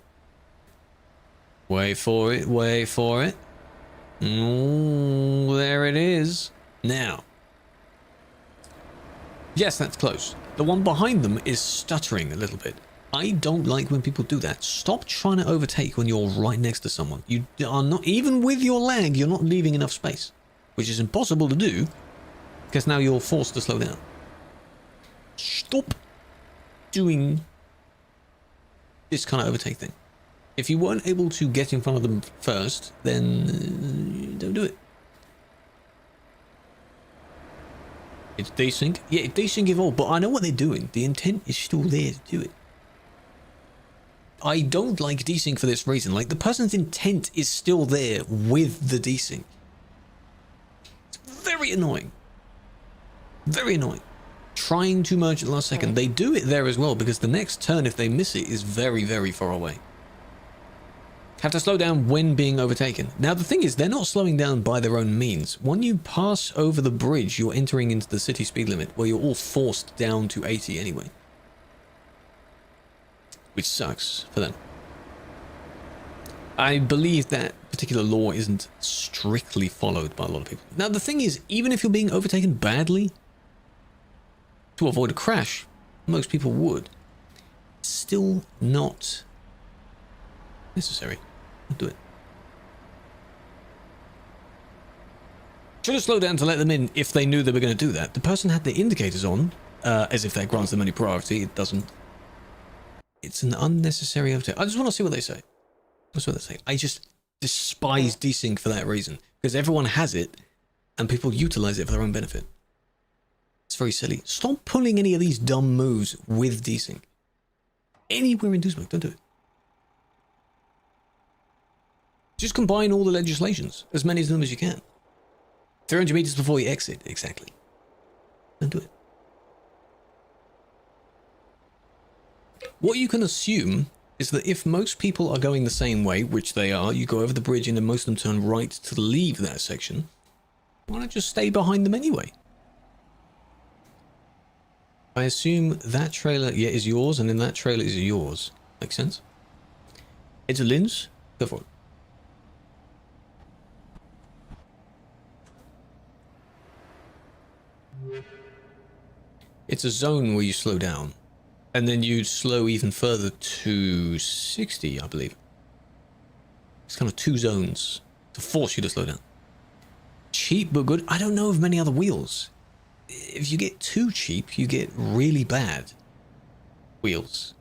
Wait for it, wait for it. Ooh, there it is. Now. Yes, that's close. The one behind them is stuttering a little bit. I don't like when people do that. Stop trying to overtake when you're right next to someone. You are not, even with your lag, you're not leaving enough space. Which is impossible to do, because now you're forced to slow down. Stop doing this kind of overtake thing. If you weren't able to get in front of them first, then don't do it. It's desync. Yeah, it's desync evolved, but I know what they're doing. The intent is still there to do it. I don't like desync for this reason. Like, the person's intent is still there with the desync. It's very annoying. Very annoying. Trying to merge at the last second. They do it there as well, because the next turn, if they miss it, is very, very far away. Have to slow down when being overtaken. Now, the thing is, they're not slowing down by their own means. When you pass over the bridge, you're entering into the city speed limit, where you're all forced down to 80 anyway. Which sucks for them. I believe that particular law isn't strictly followed by a lot of people. Now, the thing is, even if you're being overtaken badly, to avoid a crash, most people would. Still not necessary. Don't do it. Should have slowed down to let them in if they knew they were going to do that. The person had the indicators on, as if that grants them any priority. It doesn't. It's an unnecessary overtake. I just want to see what they say. That's what they say. I just despise desync for that reason. Because everyone has it, and people utilize it for their own benefit. It's very silly. Stop pulling any of these dumb moves with desync. Anywhere in Duisburg, don't do it. Just combine all the legislations, as many of them as you can. 300 meters before you exit, exactly. Don't do it. What you can assume is that if most people are going the same way, which they are, you go over the bridge and then most of them turn right to leave that section, why not just stay behind them anyway? I assume that trailer, yeah, is yours, and then that trailer is yours. Makes sense? It's a lens? Go for it. It's a zone where you slow down. And then you slow even further to 60, I believe. It's kind of two zones to force you to slow down. Cheap but good. I don't know of many other wheels. If you get too cheap, you get really bad wheels,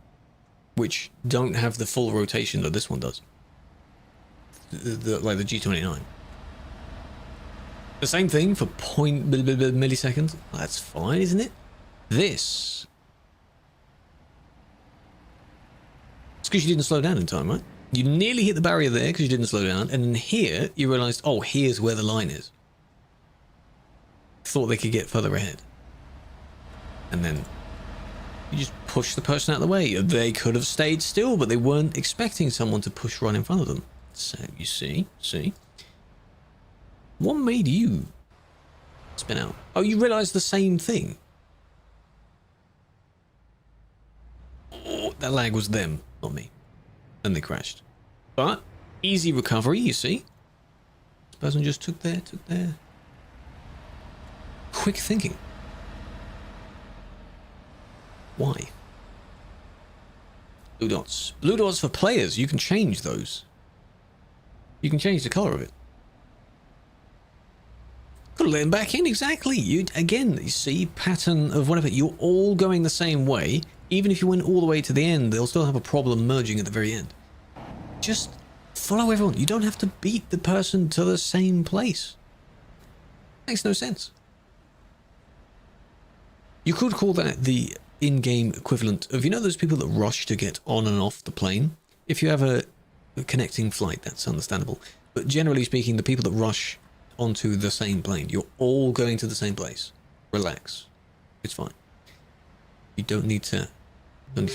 which don't have the full rotation that this one does. Like the G29. The same thing for point milliseconds. That's fine, isn't it? This. It's because you didn't slow down in time, right? You nearly hit the barrier there because you didn't slow down, and then here you realized, oh, here's where the line is. Thought they could get further ahead. And then you just push the person out of the way. They could have stayed still, but they weren't expecting someone to push right in front of them. So, you see? What made you spin out? Oh, you realized the same thing. Oh, that lag was them, not me. And they crashed. But, easy recovery, you see? This person just took their quick thinking. Why? Blue dots. Blue dots for players, you can change those. You can change the color of it. Gotta let them back in, exactly. You see pattern of whatever. You're all going the same way. Even if you went all the way to the end, they'll still have a problem merging at the very end. Just follow everyone. You don't have to beat the person to the same place. Makes no sense. You could call that the in-game equivalent of, you know, those people that rush to get on and off the plane? If you have a connecting flight, that's understandable. But generally speaking, the people that rush onto the same plane, you're all going to the same place. Relax. It's fine. You don't need to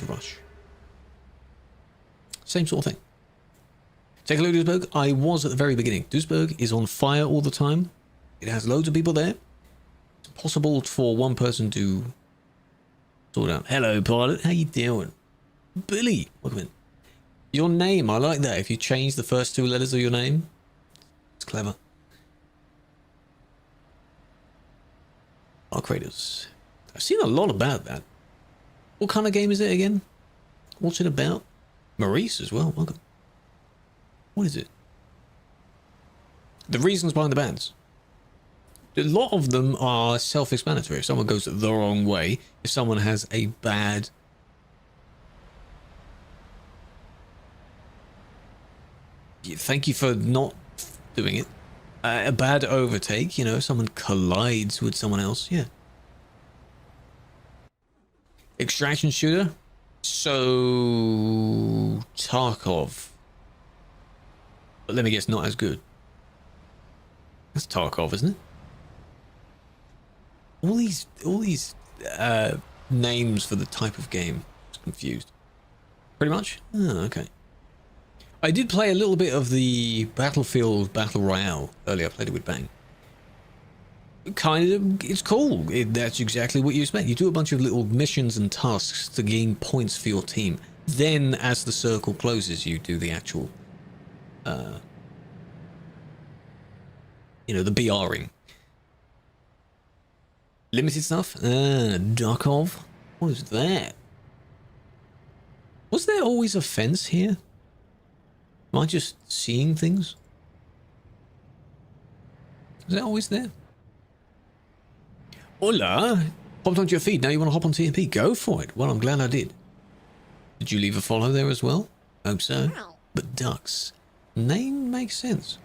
rush. Same sort of thing. Take a look at Duisburg. I was at the very beginning. Duisburg is on fire all the time. It has loads of people there. It's possible for one person to sort out. Hello, pilot. How you doing? Billy, welcome in. Your name, I like that. If you change the first 2 letters of your name, it's clever. Kratos. I've seen a lot about that. What kind of game is it again? What's it about? Maurice as well, welcome. What is it? The reasons behind the bans. A lot of them are self-explanatory. If someone goes the wrong way, if someone has a bad... Thank you for not doing it. A bad overtake, you know, if someone collides with someone else, yeah. Extraction shooter? So... Tarkov. But let me guess, not as good. That's Tarkov, isn't it? All these names for the type of game. Just confused. Pretty much? Oh, okay. I did play a little bit of the Battlefield Battle Royale earlier. I played it with Bang. Kind of, it's cool. That's exactly what you expect. You do a bunch of little missions and tasks to gain points for your team. Then, as the circle closes, you do the actual, you know, the BRing. Limited stuff? Darkov? What is that? Was there always a fence here? Am I just seeing things? Is that always there? Hola! Hopped onto your feed, now you want to hop on TMP? Go for it. Well, I'm glad I did. Did you leave a follow there as well? Hope so. But ducks. Name makes sense.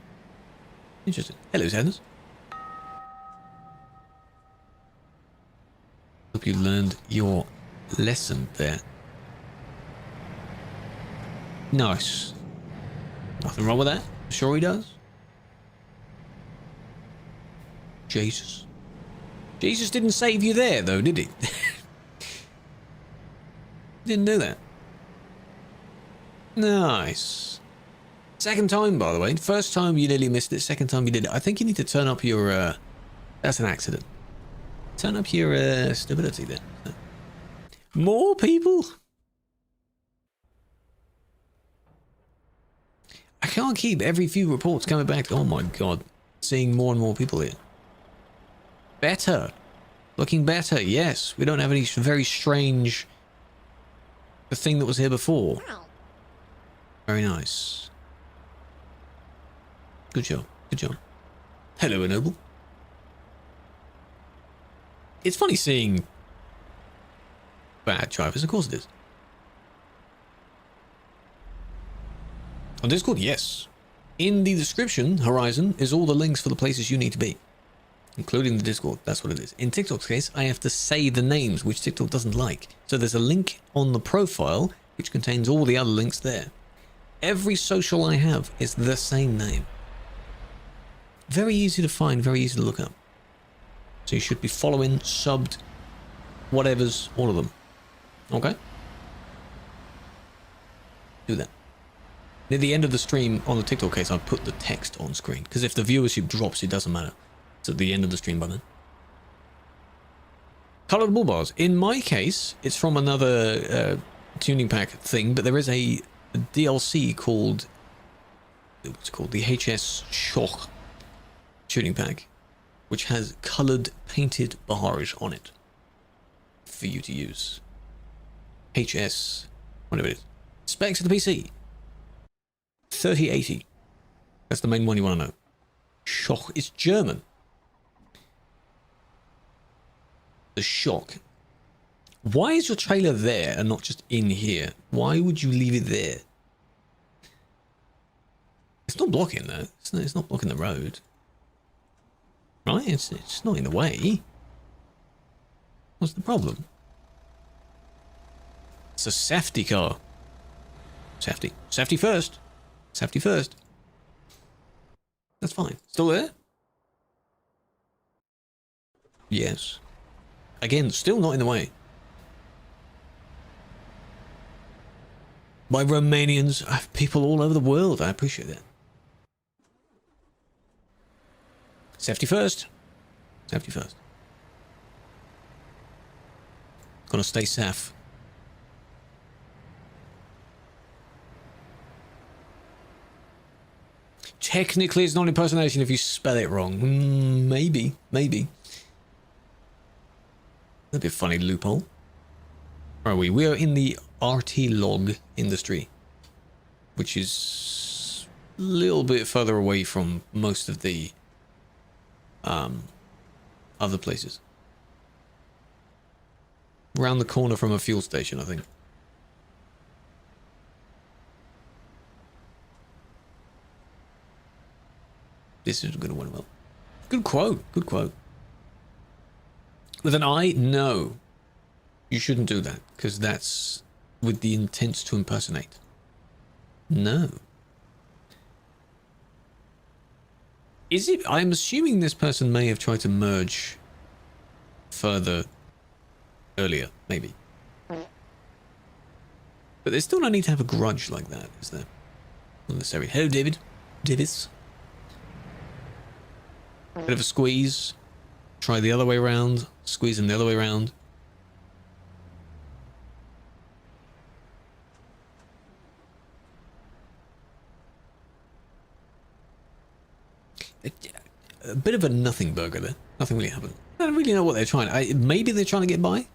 Interesting. Hello, Sanders. Hope you learned your lesson there. Nice. Nothing wrong with that. Sure he does. Jesus. Jesus didn't save you there, though, did he? Didn't do that. Nice. Second time, by the way. First time you nearly missed it. Second time you did it. I think you need to turn up your... that's an accident. Turn up your stability there. More people? I can't keep every few reports coming back. Oh my god. Seeing more and more people here. Better. Looking better, yes. We don't have any very strange... the thing that was here before. Very nice. Good job. Good job. Hello, Ennoble. It's funny seeing bad drivers. Of course it is. On Discord, yes. In the description, Horizon, is all the links for the places you need to be. Including the Discord, that's what it is. In TikTok's case, I have to say the names, which TikTok doesn't like. So there's a link on the profile, which contains all the other links there. Every social I have is the same name. Very easy to find, very easy to look up. So you should be following, subbed, whatever's, all of them. Okay? Do that. Near the end of the stream, on the TikTok case, I put the text on screen. Because if the viewership drops, it doesn't matter. It's at the end of the stream by then. Coloured bull bars. In my case, it's from another tuning pack thing, but there is a DLC called... what's it called? The HS Shock tuning pack, which has coloured painted bars on it for you to use. HS... whatever it is. Specs of the PC. 3080. That's the main one you want to know. Shock. It's German. The Shock. Why is your trailer there and not just in here? Why would you leave it there? It's not blocking though. It's not blocking the road. Right? It's not in the way. What's the problem? It's a safety car. Safety. Safety first. Safety first. That's fine. Still there? Yes. Again, still not in the way. by Romanians, people all over the world. I appreciate that. Safety first. Safety first. Gotta stay safe. Technically, it's not impersonation if you spell it wrong. Maybe. Maybe. That'd be a funny loophole. Where are we? We are in the RT log industry, which is a little bit further away from most of the other places. Around the corner from a fuel station, I think. This is going to win well. Good quote. Good quote. With an I? No. You shouldn't do that, because that's with the intent to impersonate. No. Is it? I'm assuming this person may have tried to merge further earlier, maybe. But there's still no need to have a grudge like that, is there? Not necessarily. Hello, David. Davis. Bit of a squeeze. Try the other way around. Squeeze him the other way around. A bit of a nothing burger there. Nothing really happened. I don't really know what they're trying. Maybe they're trying to get by,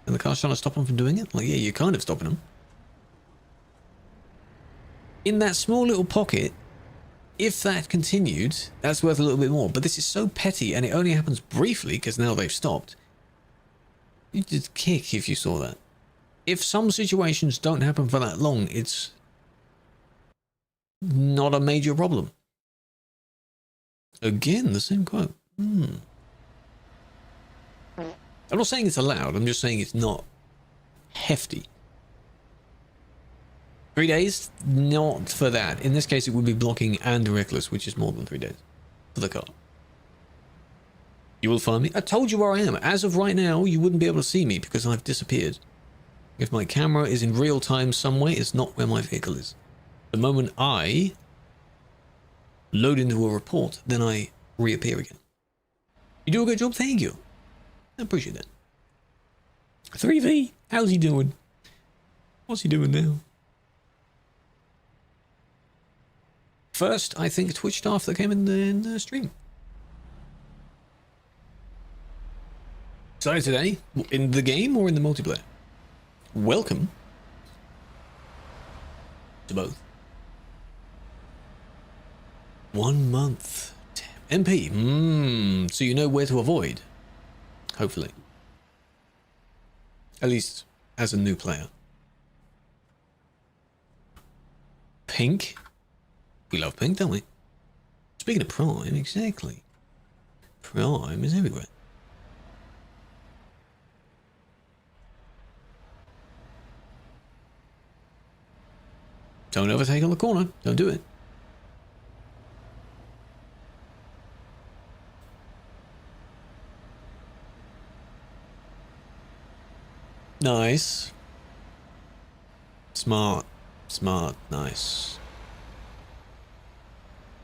and the car's trying to stop them from doing it. Like, yeah, you're kind of stopping them. In that small little pocket, if that continued, that's worth a little bit more. But this is so petty, and it only happens briefly because now they've stopped. You'd just kick if you saw that. If some situations don't happen for that long, it's not a major problem. Again, the same quote. I'm not saying it's allowed, I'm just saying it's not hefty. 3 days? Not for that. In this case, it would be blocking and reckless, which is more than 3 days for the car. You will find me. I told you where I am. As of right now, you wouldn't be able to see me because I've disappeared. If my camera is in real time somewhere, it's not where my vehicle is. The moment I load into a report, then I reappear again. You do a good job, thank you. I appreciate that. 3V, how's he doing? What's he doing now? First, I think Twitch staff that came in the stream. Started today, in the game or in the multiplayer? Welcome to both. 1 month. Damn. MP. So you know where to avoid. Hopefully. At least as a new player. Pink. We love pink, don't we? Speaking of Prime, exactly. Prime is everywhere. Don't overtake on the corner. Don't do it. Nice. Smart. Smart. Nice.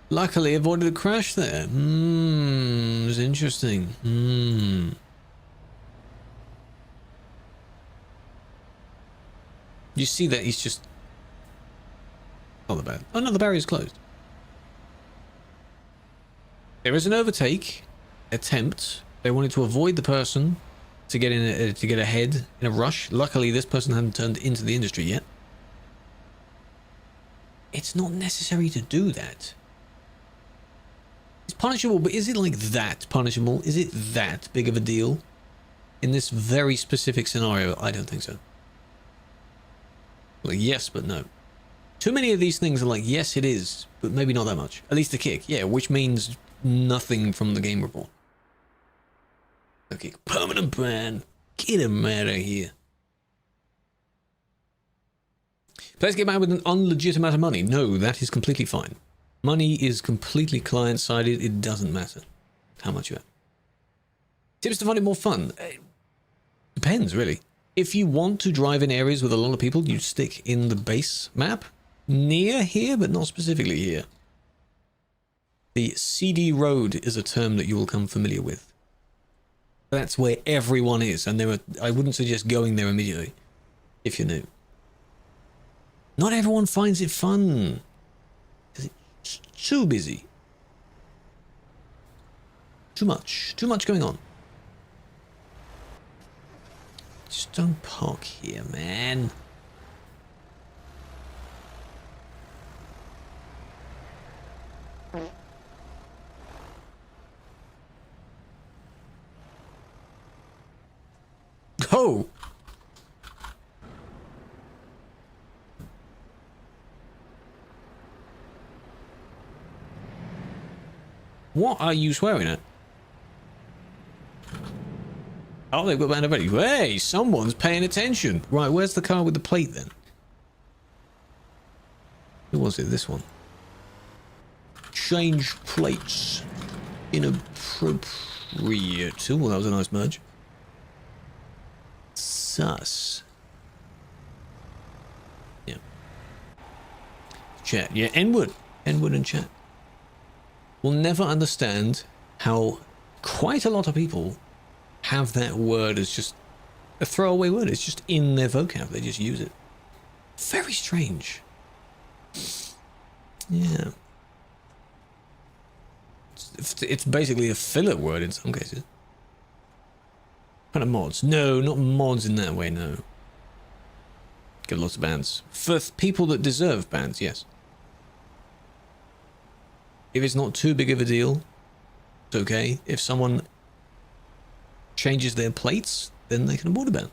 Luckily avoided a crash there. It was interesting. You see that he's just... Not that bad. Oh no, the barrier's closed. There is an overtake attempt. They wanted to avoid the person to get in to get ahead in a rush. Luckily, this person hadn't turned into the industry yet. It's not necessary to do that. It's punishable, but is it like that punishable? Is it that big of a deal? In this very specific scenario, I don't think so. Like, yes, but no. Too many of these things are like, yes, it is, but maybe not that much. At least a kick, yeah, which means nothing from the game report. Okay, permanent ban. Get him out of here. Players get mad with an unlegit amount of money. No, that is completely fine. Money is completely client-sided. It doesn't matter how much you have. Tips to find it more fun? Depends, really. If you want to drive in areas with a lot of people, you stick in the base map near here, but not specifically here. The CD road is a term that you will come familiar with. That's where everyone is, and I wouldn't suggest going there immediately if you're new. Not everyone finds it fun because it's too busy. Too much going on. Just don't park here, man. Oh! What are you swearing at? Oh, they've got band already. Hey, someone's paying attention. Right, where's the car with the plate then? Who was it? This one. Change plates. Inappropriate. Oh, that was a nice merge. Sus. Yeah. Chat. Yeah, N-word. N-word and chat. We'll never understand how quite a lot of people have that word as just a throwaway word. It's just in their vocab. They just use it. Very strange. Yeah. It's basically a filler word in some cases. Kind of mods. No, not mods in that way, no. Get lots of bans. For people that deserve bans, yes. If it's not too big of a deal, it's okay. If someone changes their plates, then they can avoid a ban.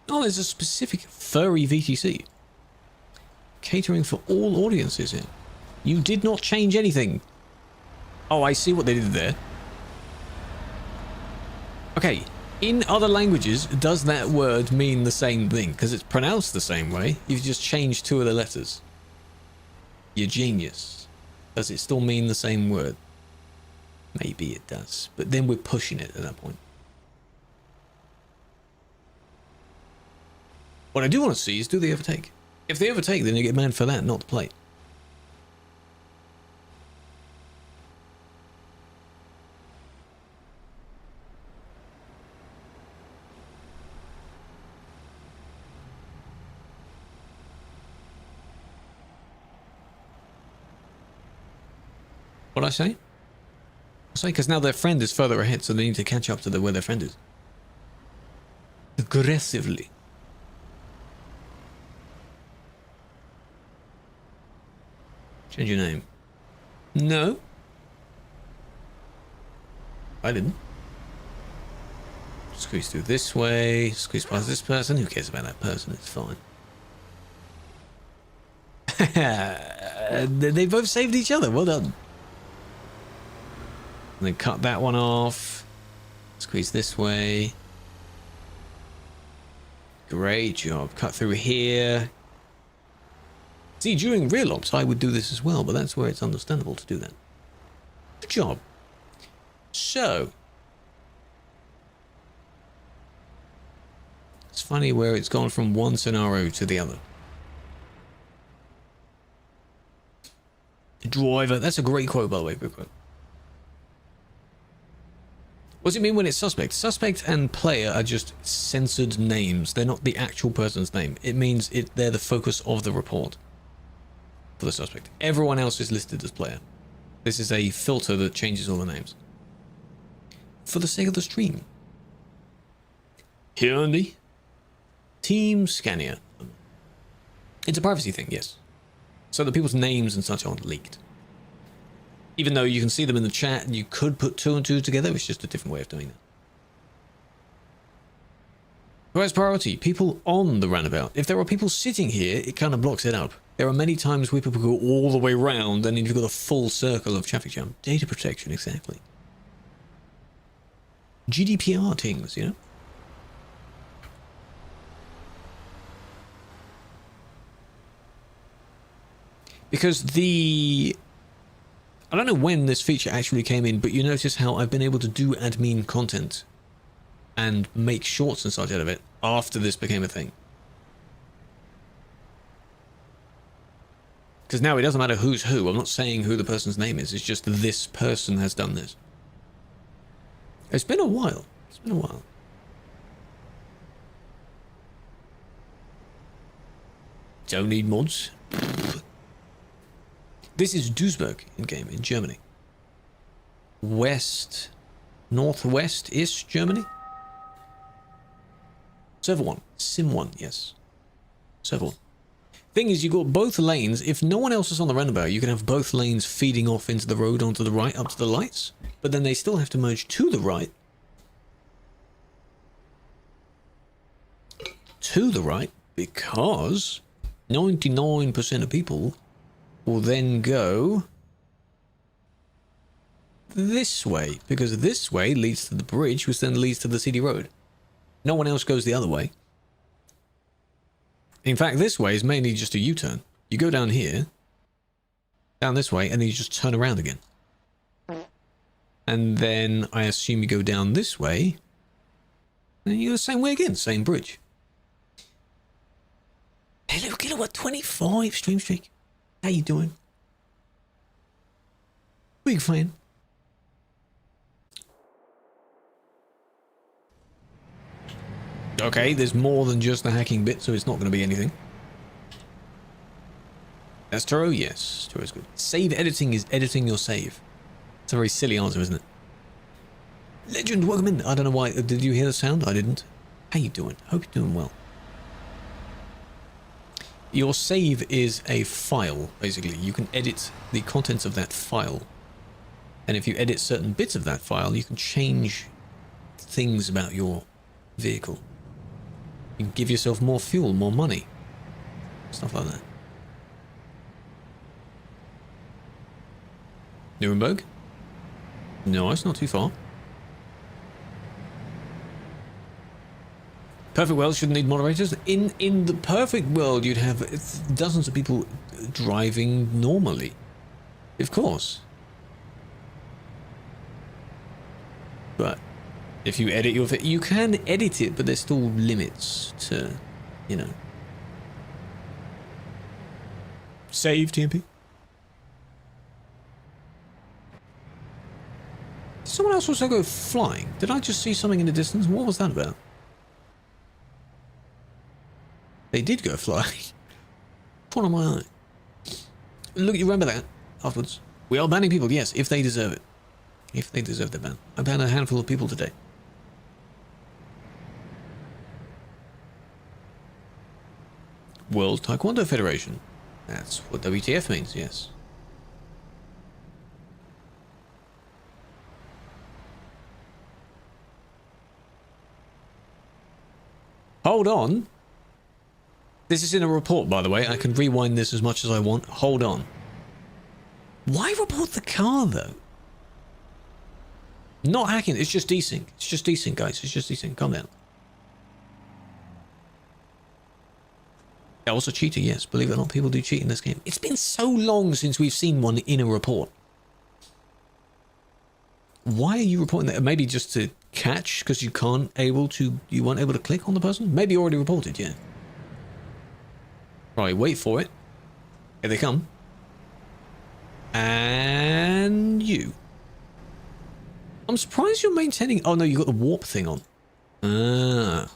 Oh, there's a specific furry VTC. Catering for all audiences here. You did not change anything. Oh, I see what they did there. Okay, in other languages, does that word mean the same thing? Because it's pronounced the same way. You've just changed two of the letters. You're genius. Does it still mean the same word? Maybe it does. But then we're pushing it at that point. What I do want to see is, do they overtake? If they overtake, then you get banned for that, not the plate. What'd I say? I say because now their friend is further ahead, so they need to catch up to where their friend is. Aggressively. Change your name. No. I didn't. Squeeze through this way. Squeeze past this person. Who cares about that person? It's fine. They both saved each other. Well done. And then cut that one off. Squeeze this way. Great job. Cut through here. See, during real ops, I would do this as well, but that's where it's understandable to do that. Good job. So. It's funny where it's gone from one scenario to the other. Driver. That's a great quote, by the way. Good quote. What does it mean when it's suspect? Suspect and player are just censored names. They're not the actual person's name. It means they're the focus of the report for the suspect. Everyone else is listed as player. This is a filter that changes all the names. For the sake of the stream. Here, Andy. Team Scania. It's a privacy thing, yes. So that people's names and such aren't leaked. Even though you can see them in the chat and you could put two and two together, it's just a different way of doing that. Who has priority? People on the roundabout. If there are people sitting here, it kind of blocks it up. There are many times where people go all the way round and you've got a full circle of traffic jam. Data protection, exactly. GDPR things, you know? Because I don't know when this feature actually came in, but you notice how I've been able to do admin content and make shorts and such out of it after this became a thing. Because now it doesn't matter who's who. I'm not saying who the person's name is. It's just this person has done this. It's been a while. It's been a while. Don't need mods. This is Duisburg in-game in Germany. Northwest-ish Germany. Server 1. Sim 1, yes. Server 1. Thing is, you got both lanes. If no one else is on the roundabout, you can have both lanes feeding off into the road onto the right up to the lights. But then they still have to merge to the right. To the right, because 99% of people will then go this way, because this way leads to the bridge, which then leads to the city road. No one else goes the other way. In fact, this way is mainly just a U-turn. You go down here, down this way, and then you just turn around again. And then I assume you go down this way, and you go the same way again, same bridge. Hello, Killua, 25 stream streak. How you doing? Big fan. Okay, there's more than just the hacking bit, so it's not going to be anything. That's Turo? Yes, Turo's good. Save editing is editing your save. It's a very silly answer, isn't it? Legend, welcome in. I don't know why. Did you hear the sound? I didn't. How you doing? Hope you're doing well. Your save is a file, basically. You can edit the contents of that file. And if you edit certain bits of that file, you can change things about your vehicle. You can give yourself more fuel, more money. Stuff like that. Nuremberg? No, it's not too far. Perfect world shouldn't need moderators. In the perfect world, you'd have dozens of people driving normally. Of course. But if you edit your... You can edit it, but there's still limits to, you know. Save, TMP. Did someone else also go flying? Did I just see something in the distance? What was that about? They did go flying. Corner of my eye. Look, you remember that afterwards. We are banning people, yes, if they deserve it. If they deserve the ban. I banned a handful of people today. World Taekwondo Federation. That's what WTF means, yes. Hold on. This is in a report, by the way. I can rewind this as much as I want. Hold on. Why report the car, though? Not hacking. It's just desync. It's just desync, guys. It's just desync. Calm down. Yeah, also cheating, yes. Believe it or not, people do cheat in this game. It's been so long since we've seen one in a report. Why are you reporting that? Maybe just to catch, because you weren't able to click on the person? Maybe you already reported, yeah. Right, wait for it. Here they come. And you. I'm surprised you're maintaining... Oh no, you got the warp thing on. Ah.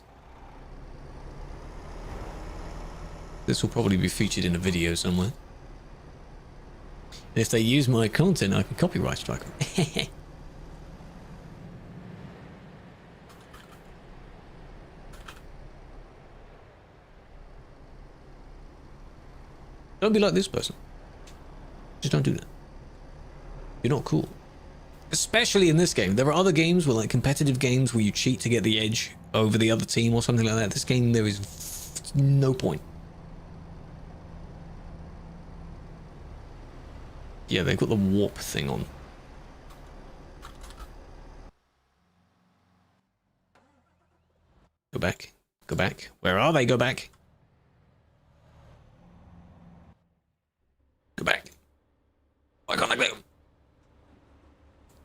This will probably be featured in a video somewhere. And if they use my content, I can copyright strike them. Don't be like this person. Just don't do that. You're not cool. Especially in this game. There are other games where, like, competitive games where you cheat to get the edge over the other team or something like that. This game, there is no point. Yeah, they've got the warp thing on. Go back. Go back. Where are they? Go back. Go back. Why can't I go?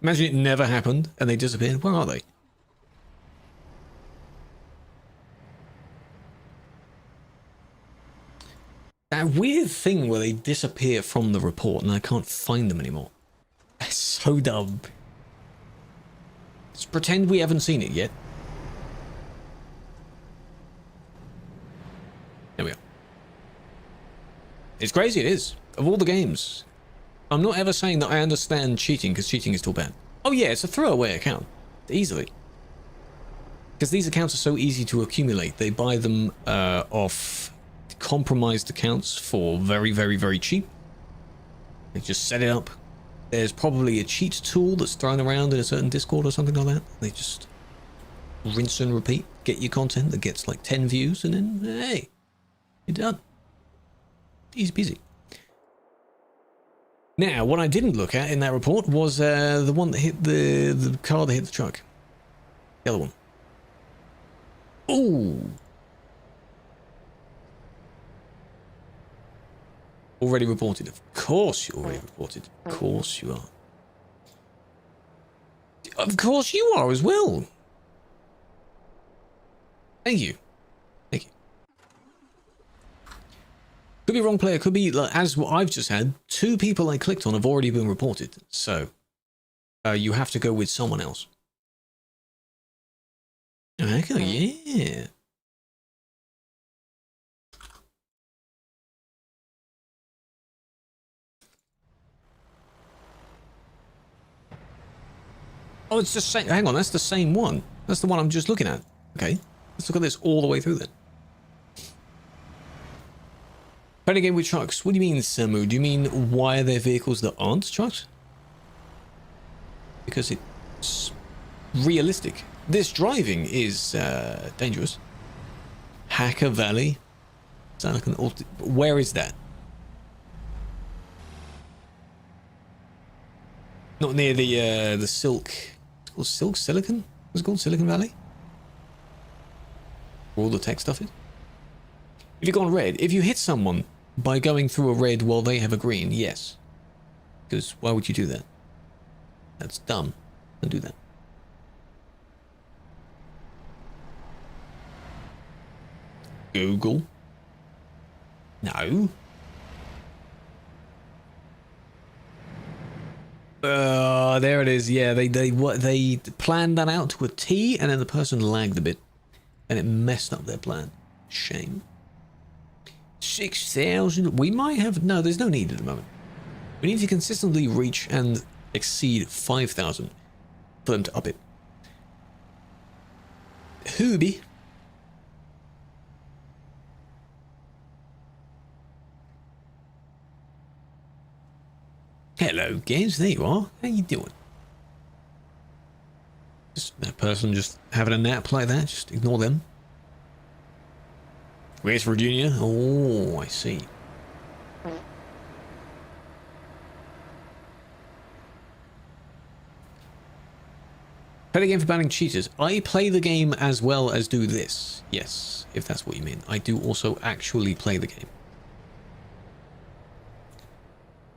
Imagine it never happened and they disappeared. Where are they? That weird thing where they disappear from the report and I can't find them anymore. That's so dumb. Let's pretend we haven't seen it yet. There we are. It's crazy, it is. Of all the games. I'm not ever saying that I understand cheating, because cheating is still bad. Oh yeah, it's a throwaway account. Easily. Because these accounts are so easy to accumulate. They buy them off compromised accounts for very, very, very cheap. They just set it up. There's probably a cheat tool that's thrown around in a certain Discord or something like that. They just rinse and repeat. Get your content that gets like 10 views and then, hey, you're done. Easy peasy. Now, what I didn't look at in that report was the one that hit the car that hit the truck. The other one. Ooh. Already reported. Of course you already reported. Of course you are. Of course you are as well. Thank you. Thank you. Could be wrong player. Could be, like, as what I've just had, 2 people I clicked on have already been reported. So, you have to go with someone else. Okay, yeah. Oh, it's the same. Hang on, that's the same one. That's the one I'm just looking at. Okay, let's look at this all the way through then. Playing a game with trucks. What do you mean, Samu? Do you mean why are there vehicles that aren't trucks? Because it's realistic. This driving is dangerous. Hacker Valley. Sound like an where is that? Not near the Silk. It's called Silk Silicon? What's it called? Silicon Valley? Where all the tech stuff is? If you go on red, if you hit someone by going through a red while they have a green, yes. Because why would you do that? That's dumb. Don't do that. Google. No. There it is. Yeah, they planned that out to a T, and then the person lagged a bit, and it messed up their plan. Shame. 6,000. We might have no. There's no need at the moment. We need to consistently reach and exceed 5,000 for them to up it. Hooby. Hello, guys. There you are. How you doing? Just that person just having a nap like that. Just ignore them. West Virginia. Oh, I see. Play the game for banning cheaters. I play the game as well as do this. Yes, if that's what you mean. I do also actually play the game.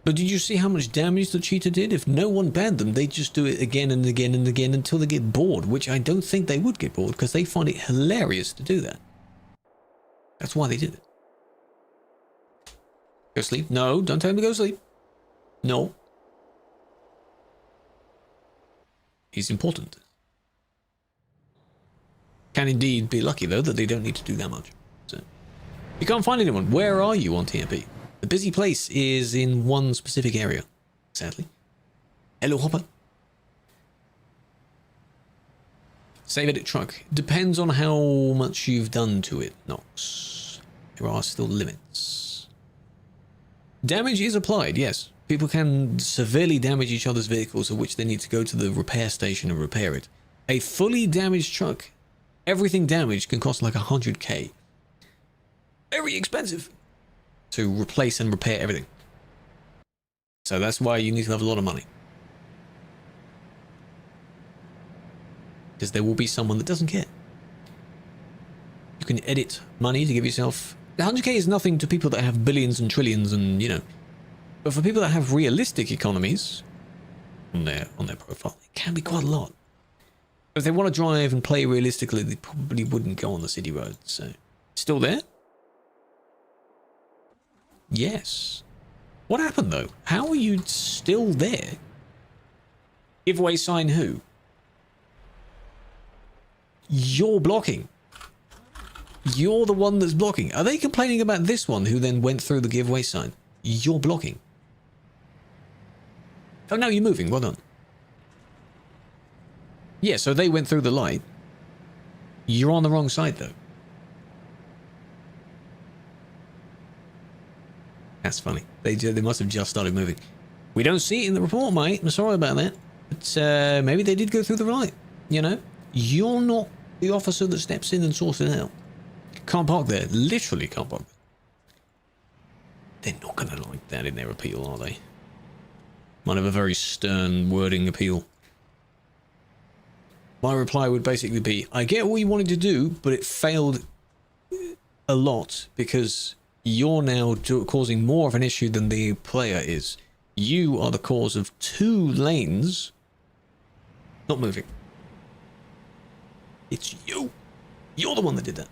But did you see how much damage the cheater did? If no one banned them, they just do it again and again and again until they get bored, which I don't think they would get bored because they find it hilarious to do that. That's why they did it. Go sleep? No, don't tell him to go sleep. No. He's important. Can indeed be lucky, though, that they don't need to do that much. So, you can't find anyone. Where are you on TMP? The busy place is in one specific area, sadly. Hello, Hopper. Save edit truck. Depends on how much you've done to it, Nox. There are still limits. Damage is applied, yes. People can severely damage each other's vehicles, of which they need to go to the repair station and repair it. A fully damaged truck, everything damaged, can cost like 100k. Very expensive to replace and repair everything. So that's why you need to have a lot of money. Because there will be someone that doesn't care. You can edit money to give yourself... 100k is nothing to people that have billions and trillions and, you know. But for people that have realistic economies on their profile, it can be quite a lot. If they want to drive and play realistically, they probably wouldn't go on the city road. So, still there? Yes. What happened though? How are you still there? Giveaway sign who? You're blocking. You're the one that's blocking. Are they complaining about this one who then went through the giveaway sign? You're blocking. Oh, no, you're moving. Well done. Yeah, so they went through the light. You're on the wrong side, though. That's funny. They must have just started moving. We don't see it in the report, mate. I'm sorry about that. But maybe they did go through the light. You know? You're not the officer that steps in and sorts it out. Can't park there. Literally can't park there. They're not going to like that in their appeal, are they? Might have a very stern wording appeal. My reply would basically be, I get what you wanted to do, but it failed a lot because you're now causing more of an issue than the player is. You are the cause of 2 lanes not moving. It's you. You're the one that did that.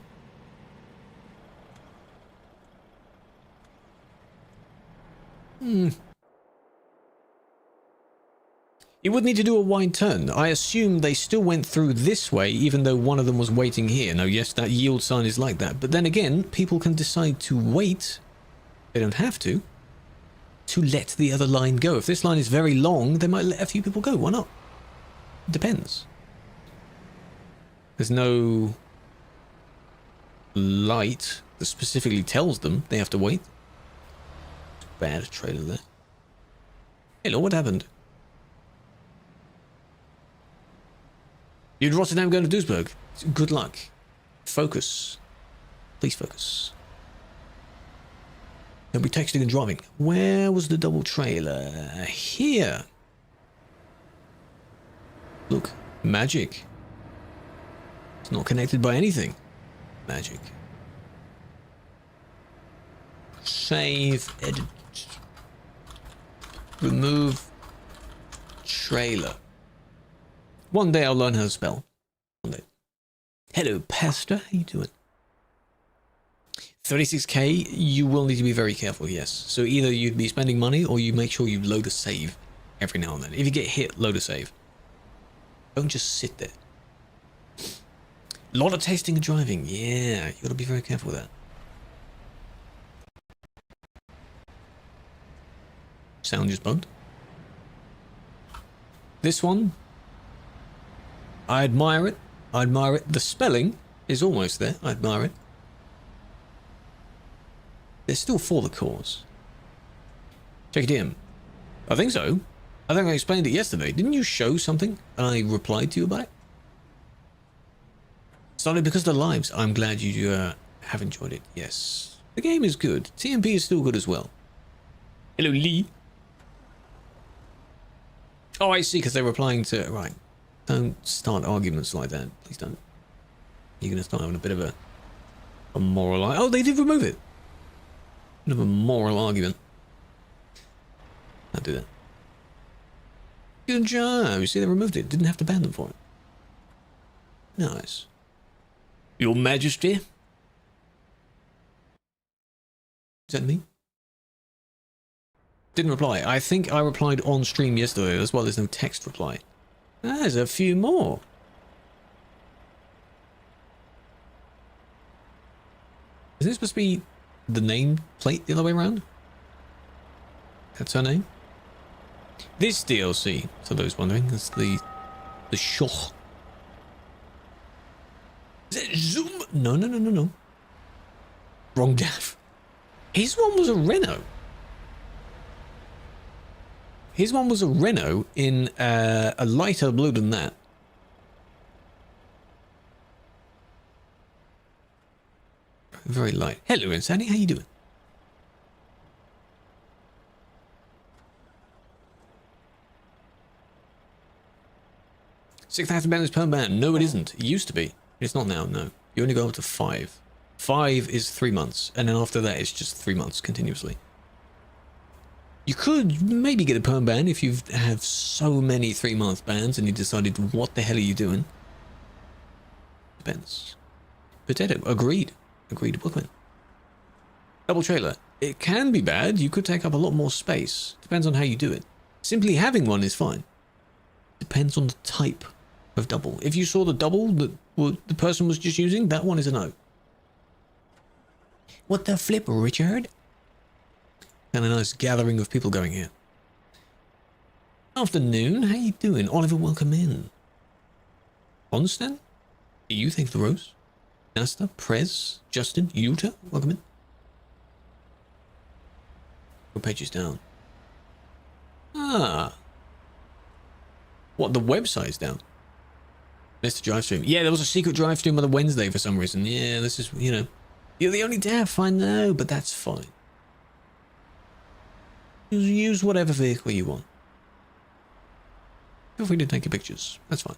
You would need to do a wide turn. I assume they still went through this way, even though one of them was waiting here. Now, yes, that yield sign is like that. But then again, people can decide to wait. They don't have to let the other line go. If this line is very long, they might let a few people go. Why not? It depends. There's no light that specifically tells them they have to wait. Bad trailer there. Hello, what happened? You'd Rotterdam going to Duisburg. Good luck. Focus. Please focus. Don't be texting and driving. Where was the double trailer? Here. Look, magic. It's not connected by anything. Magic. Save, edit. Remove trailer. One day I'll learn how to spell. One day. Hello, Pastor. How you doing? 36k, you will need to be very careful, yes. So either you'd be spending money or you make sure you load a save every now and then. If you get hit, load a save. Don't just sit there. A lot of tasting and driving. Yeah, you got to be very careful with that. Sound just bugged. This one, I admire it. I admire it. The spelling is almost there. I admire it. They're still for the cause. Check it in. I think so. I think I explained it yesterday. Didn't you show something and I replied to you about it? Started because of the lives. I'm glad you have enjoyed it. Yes. The game is good. TMP is still good as well. Hello, Lee. Oh, I see, because they're replying to... Right. Don't start arguments like that. Please don't. You're going to start having a bit of a moral... Oh, they did remove it. Bit of a moral argument. I'll do that. Good job. You see, they removed it. Didn't have to ban them for it. Nice. Your Majesty? Is that me? Didn't reply. I think I replied on stream yesterday as well. There's no text reply. There's a few more. Is this supposed to be the name plate the other way around? That's her name? This DLC, for those wondering, is the Shoch. Is it Zoom? No. Wrong Daff. His one was a Renault. His one was a Renault in a lighter blue than that. Very light. Hello, Insanity. How you doing? £6,000 per man. No, it isn't. It used to be. It's not now, no. You only go up to 5. 5 is 3 months. And then after that, it's just 3 months continuously. You could maybe get a perm ban if you have so many 3-month bans and you decided, what the hell are you doing? Depends. Potato. Agreed. Agreed. Bookman. Double trailer. It can be bad. You could take up a lot more space. Depends on how you do it. Simply having one is fine. Depends on the type of double. If you saw the double that the person was just using, that one is a no. What the flip, Richard? And a nice gathering of people going here. Afternoon, how you doing? Oliver, welcome in. Onstan? You thank the rose. Nasta, Prez, Justin, Utah, welcome in. What page is down? Ah. What, the website's down? Missed a drive stream. Yeah, there was a secret drive stream on the Wednesday for some reason. Yeah, this is, you know. You're the only deaf, I know, but that's fine. Use whatever vehicle you want. Feel free to take your pictures. That's fine.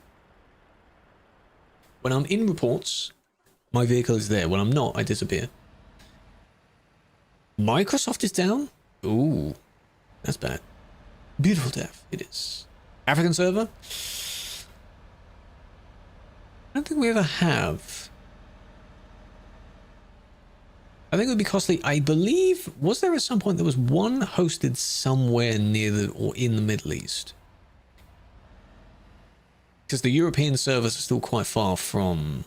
When I'm in reports, my vehicle is there. When I'm not, I disappear. Microsoft is down? Ooh, that's bad. Beautiful deaf, it is. African server? I don't think we ever have. I think it would be costly. I believe, was there at some point there was one hosted somewhere near the, or in the Middle East? Because the European servers are still quite far from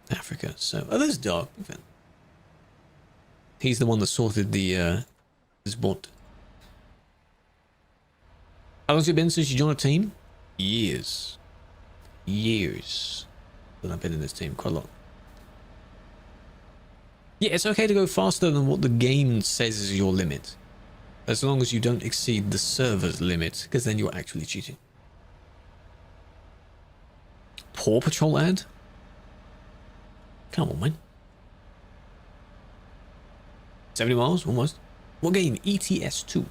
Africa. So, oh, there's Dark. He's the one that sorted the, his bot. How long's it been since you joined a team? Years. Years that I've been in this team, quite a lot. Yeah, it's okay to go faster than what the game says is your limit. As long as you don't exceed the server's limit, because then you're actually cheating. Paw Patrol ad? Come on, man. 70 miles, almost. What game? ETS2.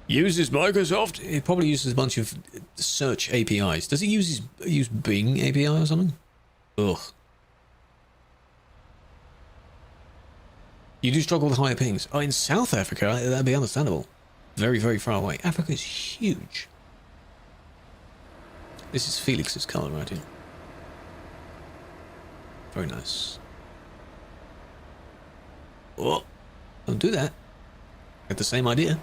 Uses Microsoft? It probably uses a bunch of search APIs. Does it use Bing API or something? Ugh. You do struggle with higher pings. Oh, in South Africa, that'd be understandable. Very, very far away. Africa is huge. This is Felix's color right here. Very nice. Oh, don't do that. Get the same idea.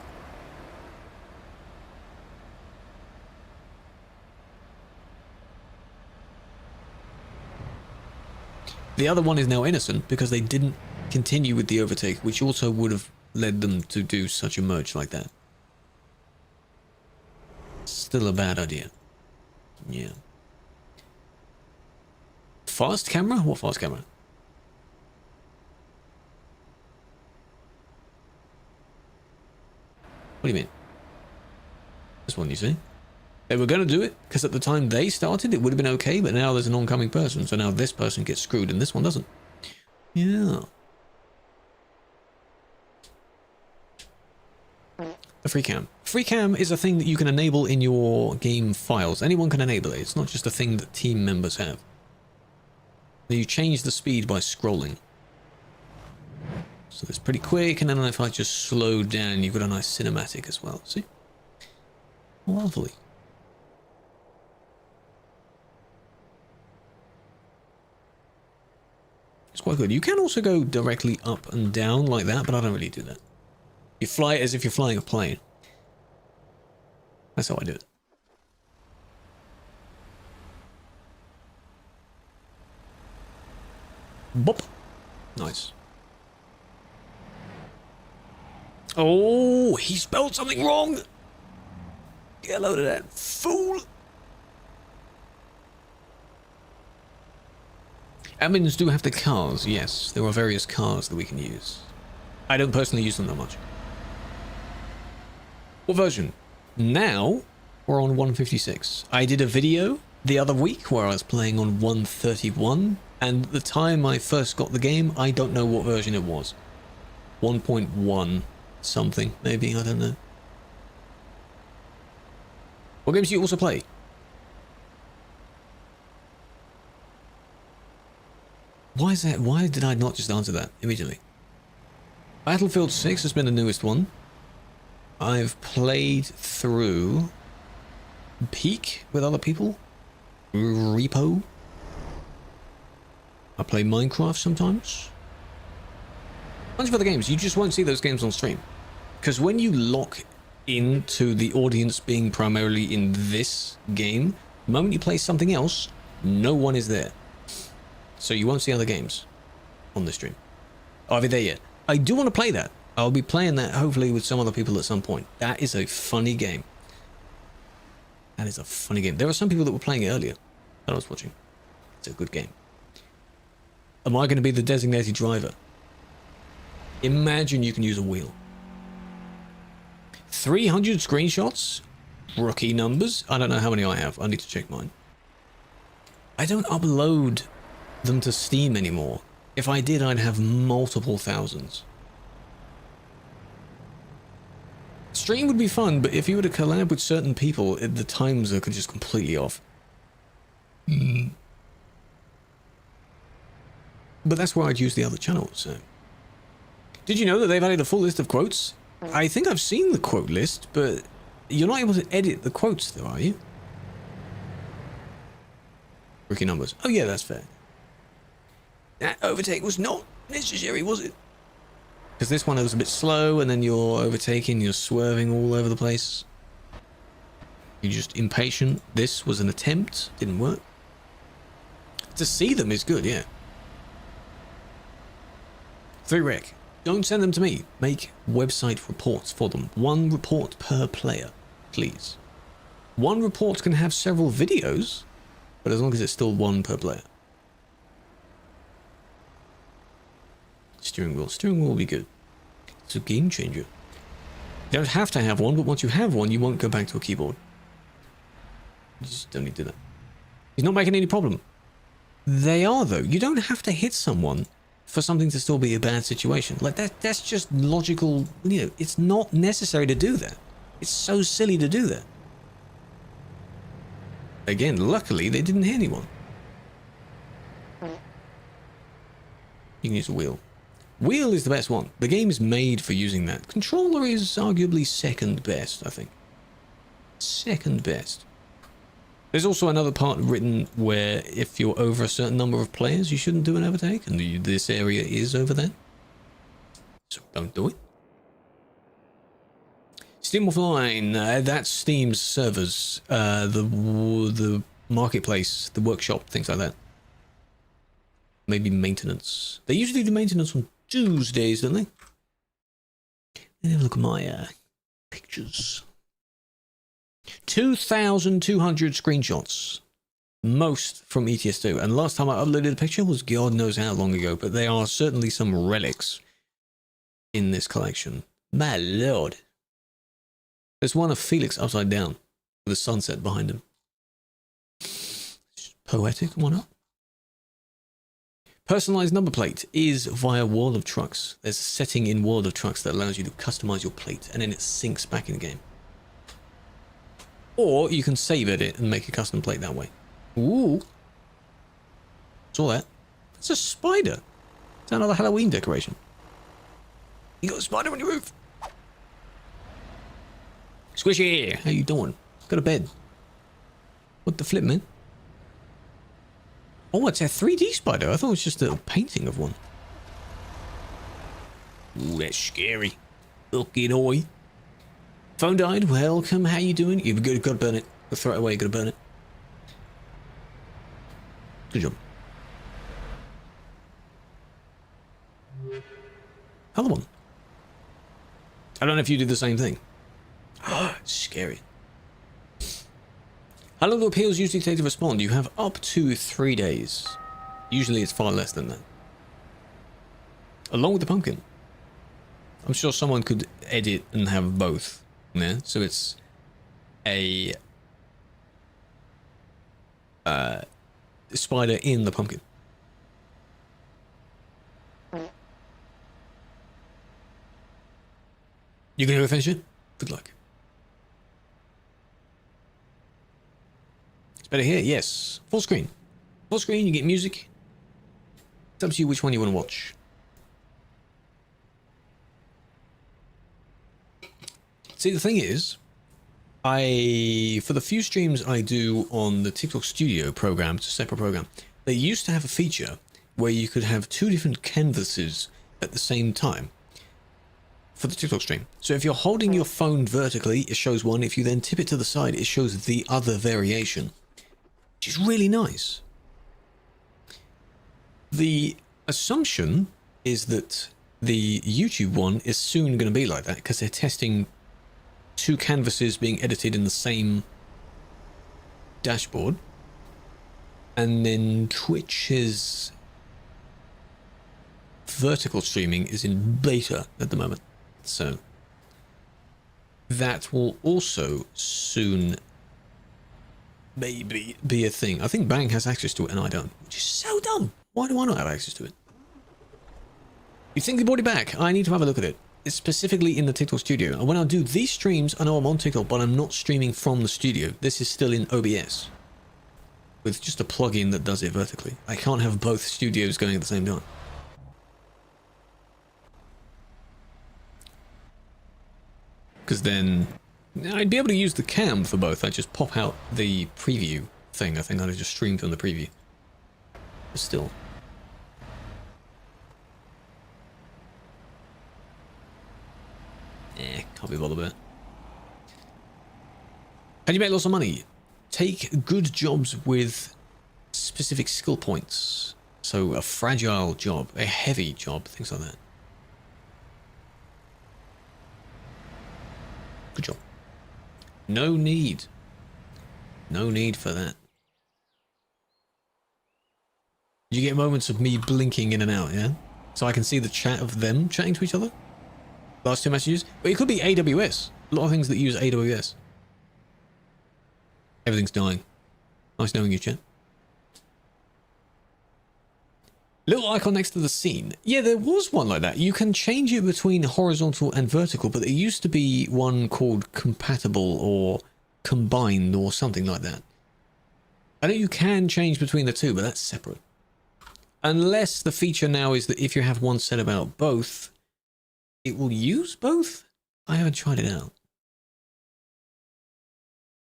The other one is now innocent because they didn't continue with the overtake, which also would have led them to do such a merge like that. Still a bad idea. Yeah. Fast camera? What fast camera? What do you mean? This one, you see? They were going to do it because at the time they started it would have been okay, but now there's an oncoming person, so now this person gets screwed and this one doesn't. Yeah. The free cam. Free cam is a thing that you can enable in your game files. Anyone can enable it. It's not just a thing that team members have. You change the speed by scrolling. So it's pretty quick, and then if I just slow down, you've got a nice cinematic as well. See? Lovely. It's quite good. You can also go directly up and down like that, but I don't really do that. You fly it as if you're flying a plane. That's how I do it. Bop. Nice. Oh, he spelled something wrong. Get a load of that, fool. Admins do have the cars, yes. There are various cars that we can use. I don't personally use them that much. What version? Now, we're on 156. I did a video the other week where I was playing on 131, and at the time I first got the game, I don't know what version it was. 1.1 something, maybe, I don't know. What games do you also play? Why is that? Why did I not just answer that immediately? Battlefield 6 has been the newest one. I've played through Peak with other people. Repo. I play Minecraft sometimes. bunch of other games. You just won't see those games on stream. Because when you lock into the audience being primarily in this game, the moment you play something else, no one is there. So you won't see other games on the stream. Oh, are we there yet? I do want to play that. I'll be playing that hopefully with some other people at some point. That is a funny game. That is a funny game. There were some people that were playing it earlier that I was watching. It's a good game. Am I going to be the designated driver? Imagine you can use a wheel. 300 screenshots? Rookie numbers? I don't know how many I have. I need to check mine. I don't upload them to Steam anymore. If I did, I'd have multiple thousands. Stream would be fun, but if you were to collab with certain people, the times are just completely off. But that's where I'd use the other channels. So. Did you know that they've added a full list of quotes? I think I've seen the quote list, but you're not able to edit the quotes though, are you? Rookie numbers. Oh yeah, that's fair. That overtake was not necessary, was it? Because this one was a bit slow, and then you're overtaking, you're swerving all over the place. You're just impatient. This was an attempt, didn't work. To see them is good, yeah. 3 rec. Don't send them to me. Make website reports for them. 1 report per player, please. 1 report can have several videos, but as long as it's still 1 per player. Steering wheel. Steering wheel will be good. It's a game changer. You don't have to have one, but once you have one, you won't go back to a keyboard. You just don't need to do that. He's not making any problem. They are, though. You don't have to hit someone for something to still be a bad situation. Like, that's just logical. You know, it's not necessary to do that. It's so silly to do that. Again, luckily, they didn't hit anyone. You can use a wheel. Wheel is the best one. The game is made for using that. Controller is arguably second best, I think. Second best. There's also another part written where if you're over a certain number of players, you shouldn't do an overtake, and this area is over there. So don't do it. Steam Offline, that's Steam's servers, the marketplace, the workshop, things like that. Maybe maintenance. They usually do maintenance on Tuesdays, don't they? Let me have a look at my pictures. 2,200 screenshots. Most from ETS2. And last time I uploaded a picture was God knows how long ago, but there are certainly some relics in this collection. My lord. There's one of Felix upside down with a sunset behind him. Poetic, why not? Personalized number plate is via World of Trucks. There's a setting in World of Trucks that allows you to customize your plate, and then it syncs back in the game. Or you can save it and make a custom plate that way. Ooh. Saw that. It's a spider. It's another Halloween decoration. You got a spider on your roof. Squishy, how you doing? Go to bed. What the flip, man? Oh, it's a 3D spider. I thought it was just a painting of one. Ooh, that's scary. Looky oi. Phone died. Welcome. How you doing? You've got to burn it. Go throw it away. You got to burn it. Good job. Other one. I don't know if you do the same thing. Scary. How long do appeals usually take to respond? You have up to 3 days. Usually it's far less than that. Along with the pumpkin. I'm sure someone could edit and have both. Yeah? So it's a spider in the pumpkin. You gonna go finish it? Good luck. Better here, yes. Full screen. Full screen, you get music. It's up to you which one you want to watch. See, the thing is, for the few streams I do on the TikTok Studio program, it's a separate program, they used to have a feature where you could have 2 different canvases at the same time for the TikTok stream. So if you're holding your phone vertically, it shows one. If you then tip it to the side, it shows the other variation, which is really nice. The assumption is that the YouTube one is soon going to be like that because they're testing 2 canvases being edited in the same dashboard. And then Twitch's vertical streaming is in beta at the moment. So that will also soon maybe be a thing. I think Bang has access to it and I don't, which is so dumb. Why do I not have access to it? You think they brought it back? I need to have a look at it. It's specifically in the TikTok studio. And when I do these streams, I know I'm on TikTok, but I'm not streaming from the studio. This is still in OBS with just a plugin that does it vertically. I can't have both studios going at the same time. Because then I'd be able to use the cam for both. I just pop out the preview thing. I think I'd just stream from the preview. But still. Can't be bothered with it. How do you make lots of money? Take good jobs with specific skill points. So a fragile job, a heavy job, things like that. Good job. No need. No need for that. You get moments of me blinking in and out, yeah? So I can see the chat of them chatting to each other. Last 2 messages. But it could be AWS. A lot of things that use AWS. Everything's dying. Nice knowing you, chat. Little icon next to the scene. Yeah, there was one like that. You can change it between horizontal and vertical, but there used to be one called compatible or combined or something like that. I know you can change between the two, but that's separate. Unless the feature now is that if you have one set about both, it will use both? I haven't tried it out.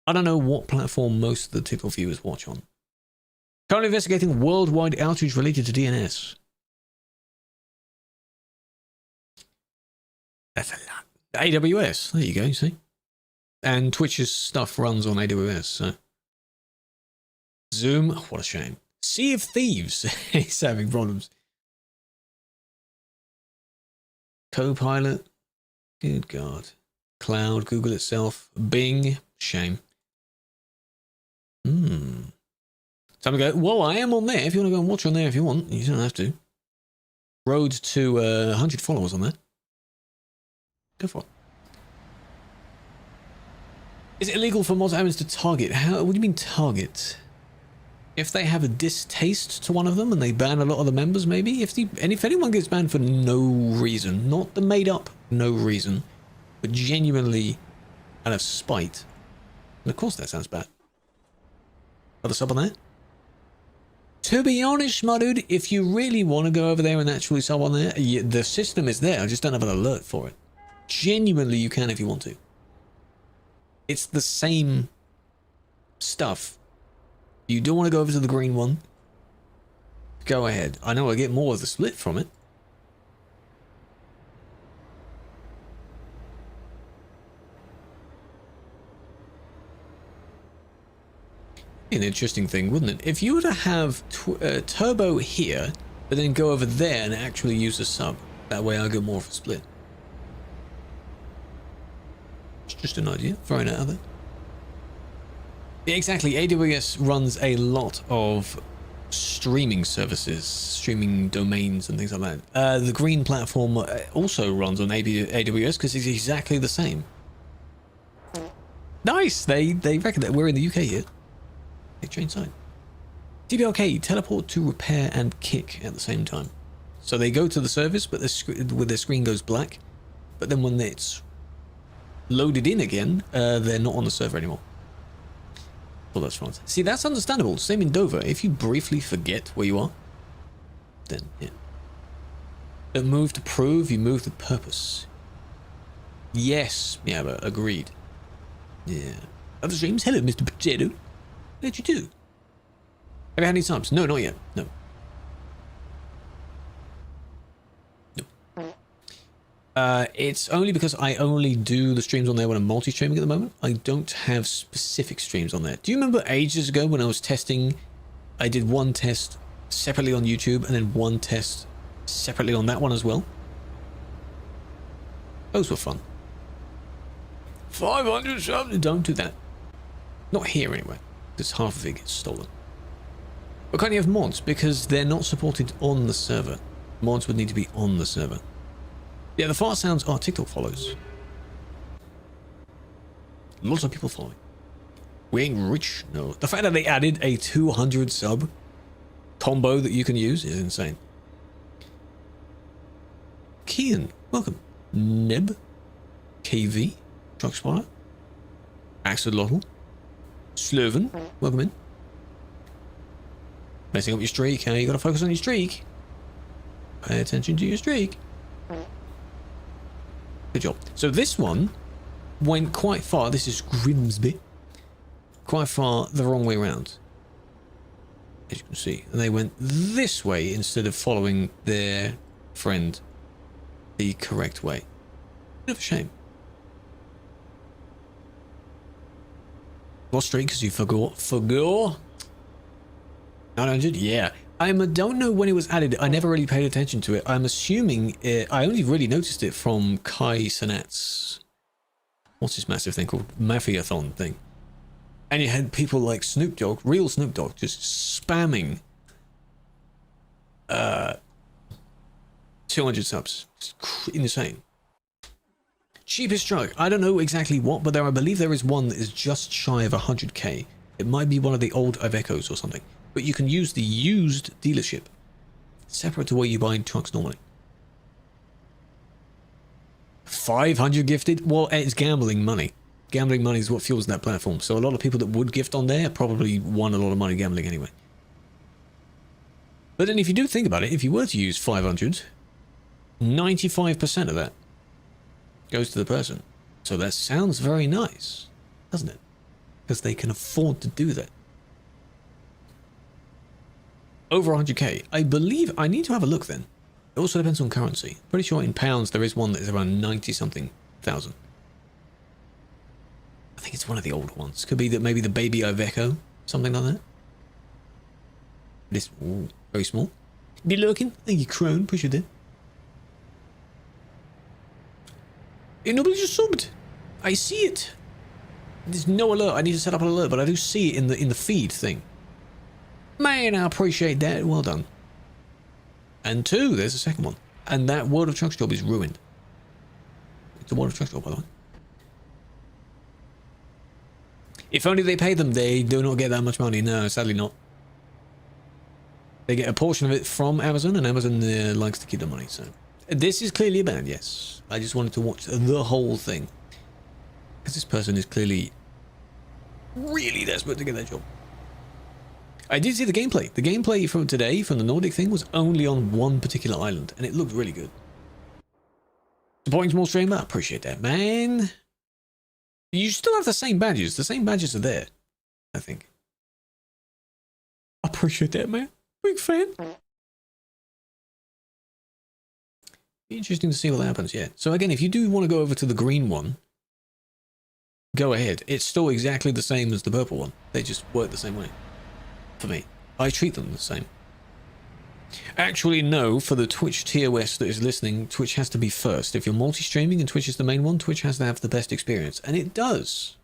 I don't know what platform most of the TikTok viewers watch on. Currently investigating worldwide outage related to DNS. That's a lot. AWS, there you go, you see? And Twitch's stuff runs on AWS, so. Zoom, what a shame. Sea of Thieves is having problems. Copilot, good God. Cloud, Google itself, Bing, shame. Time to go. Well, I am on there. If you want to go and watch on there if you want, you don't have to. Road to 100 followers on there. Go for it. Is it illegal for mod admins to target? How? What do you mean target? If they have a distaste to one of them and they ban a lot of the members, maybe. If anyone gets banned for no reason, not the made up no reason, but genuinely out of spite, and of course that sounds bad. Got a sub on there? To be honest, my dude, if you really want to go over there and actually sub on there, the system is there. I just don't have an alert for it. Genuinely, you can if you want to. It's the same stuff. You don't want to go over to the green one? Go ahead. I know I get more of the split from it. An interesting thing, wouldn't it? If you were to have turbo here, but then go over there and actually use a sub, that way I get more of a split. It's just an idea, throwing it out there. Yeah, exactly. AWS runs a lot of streaming services, streaming domains and things like that. The green platform also runs on AWS because it's exactly the same. Nice! They reckon that we're in the UK here. Change side. TBLK, teleport to repair and kick at the same time. So they go to the service, but their screen goes black. But then when it's loaded in again, they're not on the server anymore. Well, that's fine. See, that's understandable. Same in Dover. If you briefly forget where you are, then yeah. Don't move to prove, you move to purpose. Yes, yeah, but agreed. Yeah. Other streams, hello, Mr. Potato. What did you do? Have you had any subs? No, not yet. No. No. It's only because I only do the streams on there when I'm multi-streaming at the moment. I don't have specific streams on there. Do you remember ages ago when I was testing? I did one test separately on YouTube and then one test separately on that one as well. Those were fun. 500 subs. Don't do that. Not here anyway, because half of it gets stolen. But can't you have mods? Because they're not supported on the server. Mods would need to be on the server. Yeah, the fart sounds... Oh, TikTok follows. Lots of people following. We ain't rich. No. The fact that they added a 200 sub combo that you can use is insane. Kian, welcome. Neb. KV. Truck Spotter. Axolotl. Slurven, welcome in. Messing up your streak, huh? You gotta focus on your streak. Pay attention to your streak. Good job. So this one went quite far. This is Grimsby. Quite far the wrong way around. As you can see. And they went this way instead of following their friend the correct way. Bit of a shame. Lost streak because you forgot. 900? Yeah. I don't know when it was added. I never really paid attention to it. I'm assuming I only really noticed it from Kai Sanat's, what's this massive thing called? Mafiathon thing. And you had people like Snoop Dogg, real Snoop Dogg, just spamming 200 subs. It's insane. Cheapest truck. I don't know exactly what, but I believe there is one that is just shy of 100k. It might be one of the old Ivecos or something. But you can use the used dealership, separate to where you buy trucks normally. 500 gifted? Well, it's gambling money. Gambling money is what fuels that platform. So a lot of people that would gift on there probably won a lot of money gambling anyway. But then if you do think about it, if you were to use 500, 95% of that goes to the person. So that sounds very nice, doesn't it? Because they can afford to do that. Over 100k. I believe I need to have a look then. It also depends on currency. Pretty sure in pounds there is one that is around 90 something thousand. I think it's one of the older ones. Could be that maybe the baby Iveco, something like that. This, ooh, very small. Be looking. Thank you, Crone. Appreciate it. Hey, nobody just subbed. I see it. There's no alert. I need to set up an alert, but I do see it in the feed thing. Man, I appreciate that. Well done. And two, there's a second one. And that World of Trucks job is ruined. It's a World of Trucks job, by the way. If only they pay them, they do not get that much money. No, sadly not. They get a portion of it from Amazon, and Amazon likes to keep the money, so... This is clearly a ban, yes. I just wanted to watch the whole thing. Because this person is clearly really desperate to get that job. I did see the gameplay. The gameplay from today, from the Nordic thing, was only on one particular island, and it looked really good. Supporting small streamer? I appreciate that, man. You still have the same badges. The same badges are there, I think. I appreciate that, man. Big fan. Be interesting to see what happens, yeah. So again, if you do want to go over to the green one, go ahead. It's still exactly the same as the purple one. They just work the same way. For me. I treat them the same. Actually, no, for the Twitch TOS that is listening, Twitch has to be first. If you're multi-streaming and Twitch is the main one, Twitch has to have the best experience. And it does.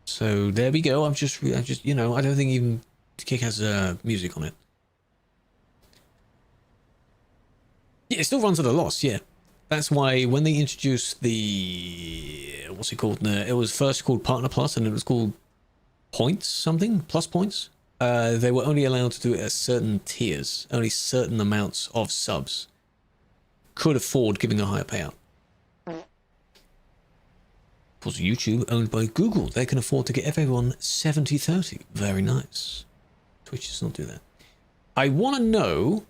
So there we go. I've just, you know, I don't think even Kick has music on it. Yeah, it still runs at a loss, yeah. That's why when they introduced the... What's it called? It was first called Partner Plus, and it was called Points something? Plus Points? They were only allowed to do it at certain tiers. Only certain amounts of subs could afford giving a higher payout. Of course, YouTube, owned by Google, they can afford to get everyone 70-30. Very nice. Twitch does not do that. I want to know...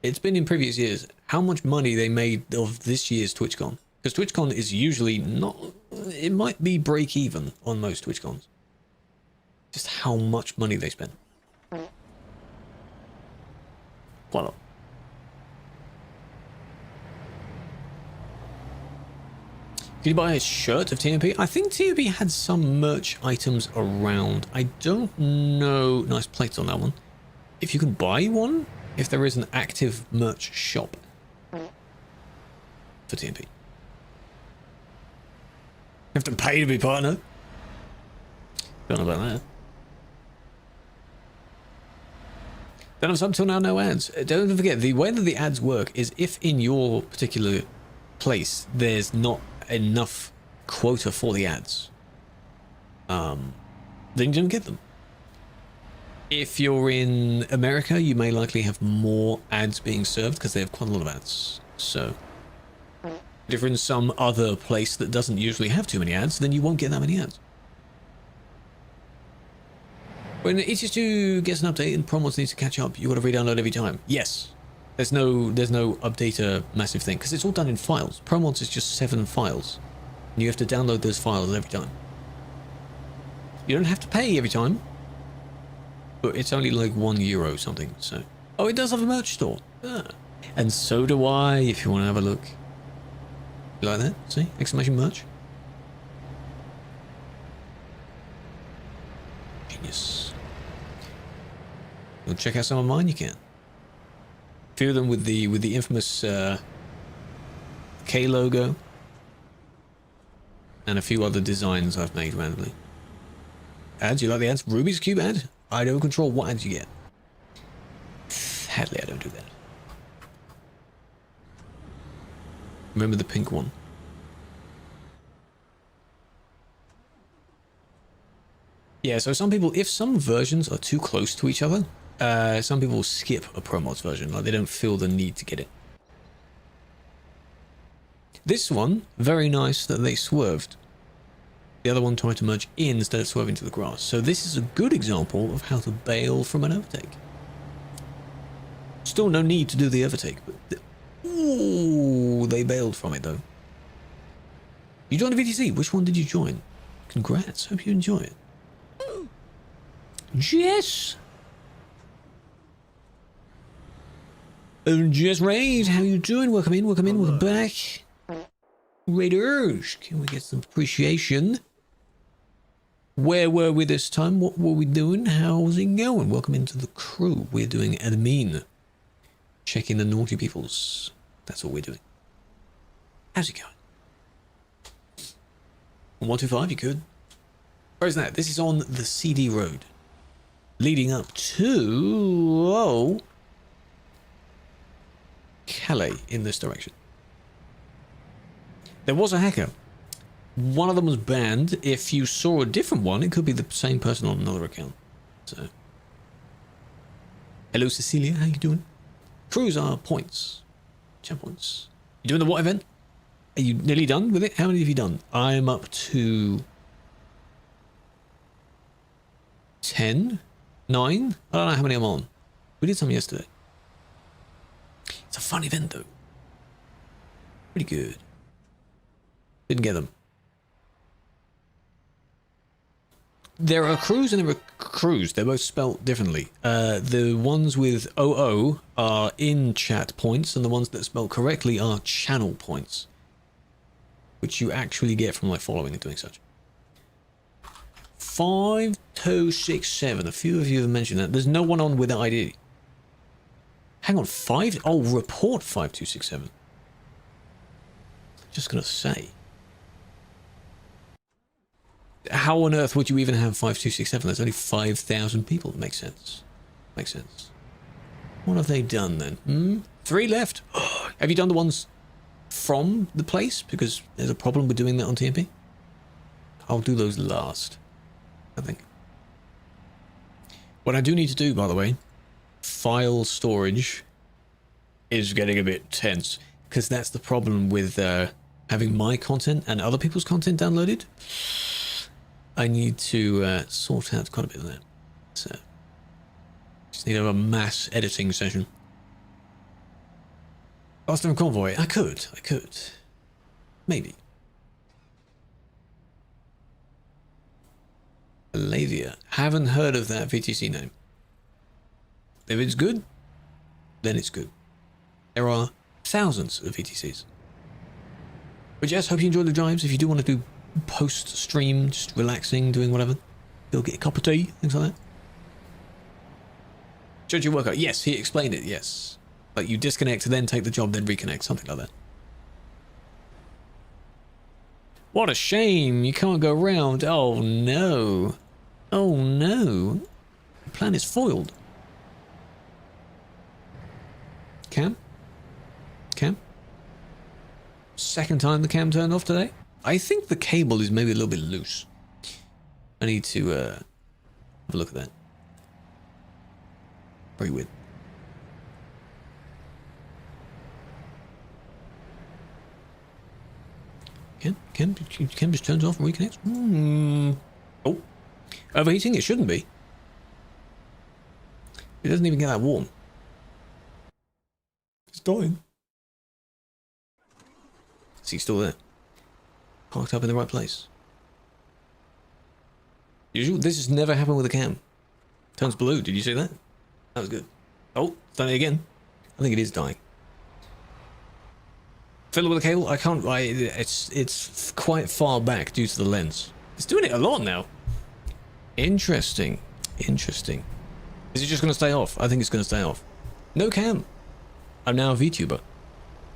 It's been in previous years, how much money they made of this year's TwitchCon. Because TwitchCon is usually not... It might be break even on most TwitchCons. Just how much money they spend. Quite a lot. Could you buy a shirt of TMP? I think TMP had some merch items around. I don't know. Nice plates on that one. If you can buy one, if there is an active merch shop for TMP. You have to pay to be partner. Don't know about that. Don't have some till now, no ads. Don't forget, the way that the ads work is if in your particular place there's not enough quota for the ads, then you don't get them. If you're in America, you may likely have more ads being served because they have quite a lot of ads. So if you're in some other place that doesn't usually have too many ads, then you won't get that many ads. When ETS2 gets an update and promos needs to catch up, you got to re-download every time. Yes. There's no updater massive thing because it's all done in files. Promos is just 7 files. And you have to download those files every time. You don't have to pay every time. But it's only like €1 something, so. Oh, it does have a merch store. Ah. And so do I, if you want to have a look. You like that? See? Exclamation merch. Genius. You want to check out some of mine? You can. A few of them with the infamous K logo. And a few other designs I've made randomly. Ads? You like the ads? Rubik's Cube ad? I don't control what ads you get. Sadly, I don't do that. Remember the pink one. Yeah, so some people, if some versions are too close to each other, some people will skip a ProMods version, like they don't feel the need to get it. This one, very nice that they swerved. The other one tried to merge in instead of swerving to the grass. So this is a good example of how to bail from an overtake. Still no need to do the overtake, but ooh, they bailed from it though. You joined the VTC. Which one did you join? Congrats. Hope you enjoy it. Jess. Jess Raid, how you doing? Welcome in, welcome back. Raiders, can we get some appreciation? Where were we this time? What were we doing? How's it going? Welcome into the crew. We're doing admin. Checking the naughty peoples. That's all we're doing. How's it going? 125, you could. Where is that? This is on the CD road. Leading up to... Calais in this direction. There was a hacker. One of them was banned. If you saw a different one, it could be the same person on another account. So, hello Cecilia, how you doing? Crews are points. Champ points. You doing the what event? Are you nearly done with it? How many have you done? I'm up to 10, 9. I don't know how many I'm on. We did some yesterday. It's a fun event though. Pretty good. Didn't get them. There are crews and there are crews. They're both spelt differently. The ones with OO are in-chat points, and the ones that spell correctly are channel points, which you actually get from like following and doing such. 5267. A few of you have mentioned that. There's no one on with that ID. Hang on, 5? Oh, report 5267. Just gonna say. How on earth would you even have 5267? There's only 5,000 people. Makes sense. Makes sense. What have they done then? 3 left. Have you done the ones from the place? Because there's a problem with doing that on TMP. I'll do those last, I think. What I do need to do, by the way, file storage is getting a bit tense, because that's the problem with having my content and other people's content downloaded. I need to sort out quite a bit of that. So, just need to have a mass editing session. Boston Convoy. I could. Maybe. Alavia. Haven't heard of that VTC name. If it's good, then it's good. There are thousands of VTCs. But yes, hope you enjoyed the drives. If you do want to do post-stream, just relaxing, doing whatever, go get a cup of tea, things like that. Judge your workout. Yes, he explained it, yes. Like you disconnect, then take the job, then reconnect, something like that. What a shame, you can't go round. Oh no. Oh no. The plan is foiled. Cam? Cam? Second time the cam turned off today? I think the cable is maybe a little bit loose. I need to have a look at that. Very weird. Cam just turns off and reconnects. Oh, overheating? It shouldn't be. It doesn't even get that warm. It's dying. Is he still there? Parked up in the right place. Usually, this has never happened with a cam. Turns blue. Did you see that? That was good. Oh, it's done it again. I think it is dying. Fiddle with the cable? I can't. It's quite far back due to the lens. It's doing it a lot now. Interesting. Interesting. Is it just going to stay off? I think it's going to stay off. No cam. I'm now a VTuber.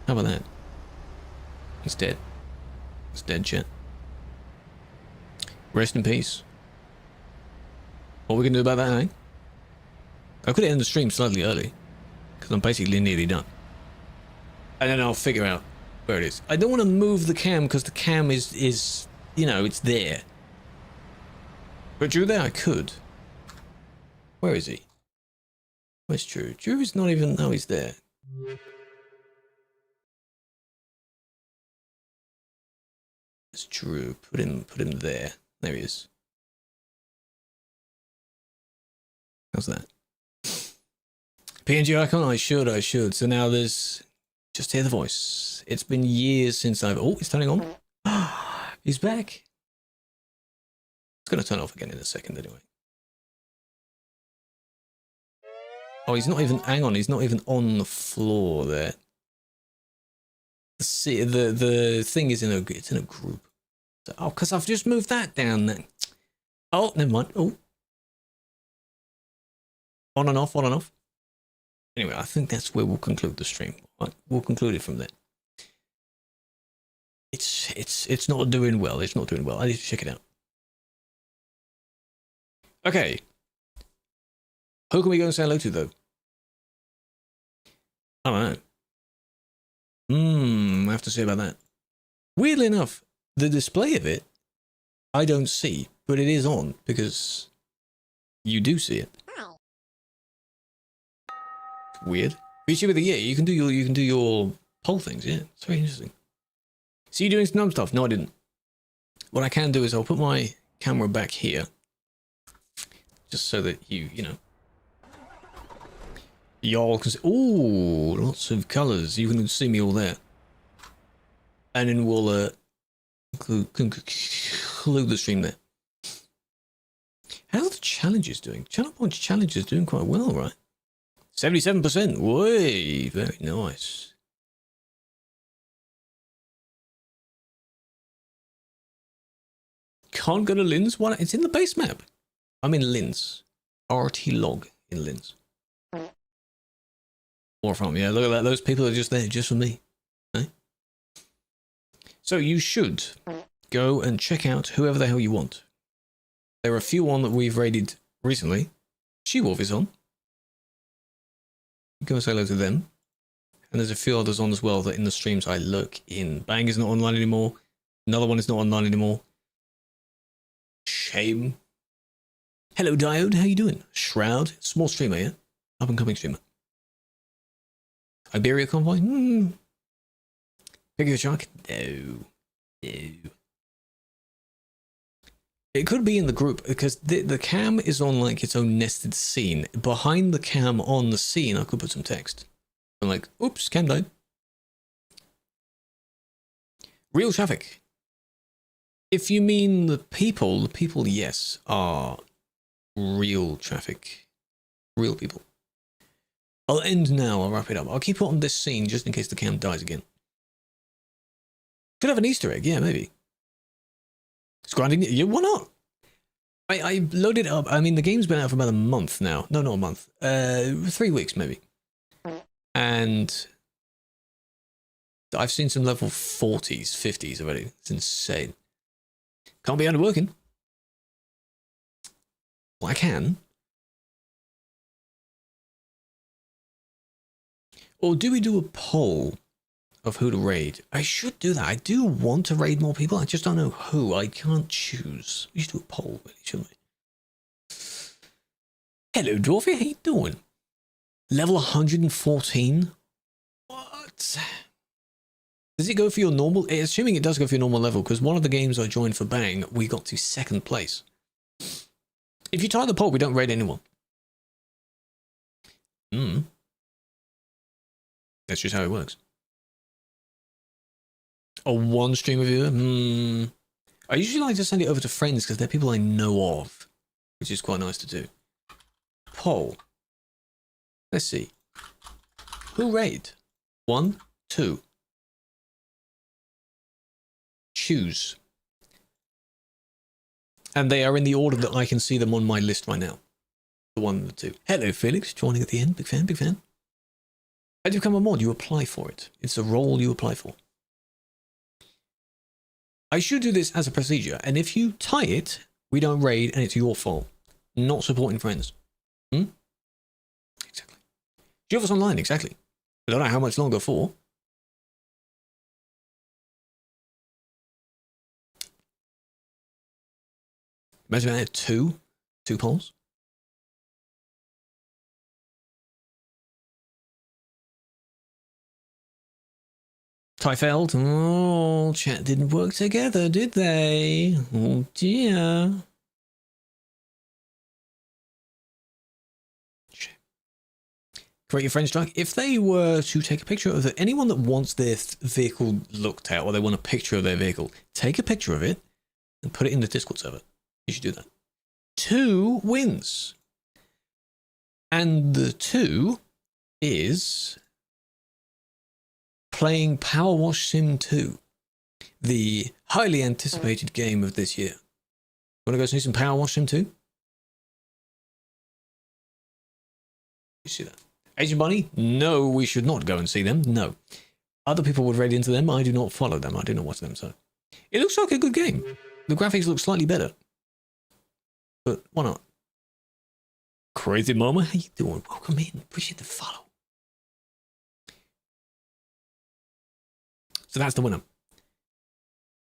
How about that? It's dead. It's dead, chat. Rest in peace. What are we going to do about that, eh? I could end the stream slightly early, because I'm basically nearly done. And then I'll figure out where it is. I don't want to move the cam, because the cam is, you know, it's there. But Drew there, I could. Where is he? Where's Drew? Drew is not even... No, he's there. It's Drew. Put him there. There he is. How's that? PNG icon? I should. So now there's... Just hear the voice. It's been years since I've... Oh, it's turning on. He's back. It's going to turn off again in a second anyway. Oh, he's not even... Hang on, he's not even on the floor there. The thing is it's in a group. So, oh, because I've just moved that down then. Oh, never mind. Oh. On and off, on and off. Anyway, I think that's where we'll conclude the stream. Right? We'll conclude it from there. It's not doing well. It's not doing well. I need to check it out. Okay. Who can we go and say hello to, though? I don't know. I have to say about that. Weirdly enough, the display of it, I don't see, but it is on because you do see it. Weird. VTuber of the year. You can do your poll things. Yeah, it's very interesting. So you doing some dumb stuff? No, I didn't. What I can do is I'll put my camera back here, just so that you know. Y'all can see, ooh, lots of colours. You can see me all there. And then we'll conclude the stream there. How are the challenges doing? Channel Punch challenge is doing quite well, right? 77%. Way, very nice. Can't go to Linz? What? It's in the base map. I'm in Linz. RT log in Linz. Or from, yeah, look at that. Those people are just there, just for me. Okay? So you should go and check out whoever the hell you want. There are a few on that we've raided recently. She-Wolf is on. Go and say hello to them. And there's a few others on as well that in the streams I look in. Bang is not online anymore. Another one is not online anymore. Shame. Hello, Diode. How you doing? Shroud. Small streamer, yeah? Up and coming streamer. Iberia Convoy? Pick your shark? No. No. It could be in the group, because the cam is on like its own nested scene. Behind the cam on the scene, I could put some text. I'm like, oops, cam died. Real traffic. If you mean the people, yes, are real traffic. Real people. I'll end now, I'll wrap it up. I'll keep it on this scene just in case the cam dies again. Could have an Easter egg, yeah, maybe. It's grinding, yeah, why not? I loaded it up. I mean, the game's been out for about a month now. No, not a month. 3 weeks, maybe. And I've seen some level 40s, 50s already. It's insane. Can't be underworking. Well, I can. Or do we do a poll of who to raid? I should do that. I do want to raid more people. I just don't know who. I can't choose. We should do a poll, really, shouldn't we? Hello, Dwarfi. How you doing? Level 114? What? Does it go for your normal? Assuming it does go for your normal level, because one of the games I joined for Bang, we got to 2nd place. If you tie the poll, we don't raid anyone. That's just how it works. A one stream reviewer? I usually like to send it over to friends because they're people I know of, which is quite nice to do. Poll. Let's see. Who raid? 1, 2. Choose. And they are in the order that I can see them on my list right now. The 1 and the 2. Hello, Felix. Joining at the end. Big fan, big fan. How do you become a mod? You apply for it. It's a role you apply for. I should do this as a procedure, and if you tie it, we don't raid, and it's your fault. Not supporting friends. Exactly. Do you have us online? Exactly. I don't know how much longer for. Imagine I had two polls. Tie failed. Oh, chat didn't work together, did they? Oh dear. Create your friends track. If they were to take a picture of anyone that wants their vehicle looked at, or they want a picture of their vehicle, take a picture of it and put it in the Discord server. You should do that. 2 wins. And the 2 is playing Power Wash Sim 2, the highly anticipated game of this year. Want to go see some Power Wash Sim 2? You see that? Asian Bunny? No, we should not go and see them. No. Other people would raid into them. I do not follow them. I do not watch them, so. It looks like a good game. The graphics look slightly better. But why not? Crazy Mama, how you doing? Welcome in. Appreciate the follow. So that's the winner.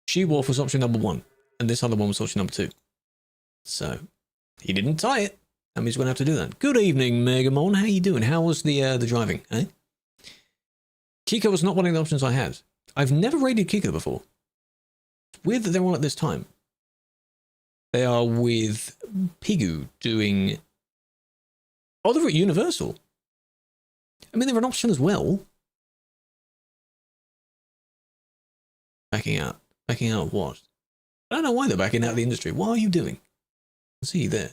She-Wolf was option number 1, and this other one was option number 2. So, he didn't tie it. That means we're going to have to do that. Good evening, Megamon. How you doing? How was the driving, eh? Kiko was not one of the options I had. I've never raided Kiko before. It's weird that they're on at this time. They are with Pigu doing... Oh, they're at Universal. I mean, they're an option as well. Backing out. Backing out of what? I don't know why they're backing out of the industry. What are you doing? I see you there.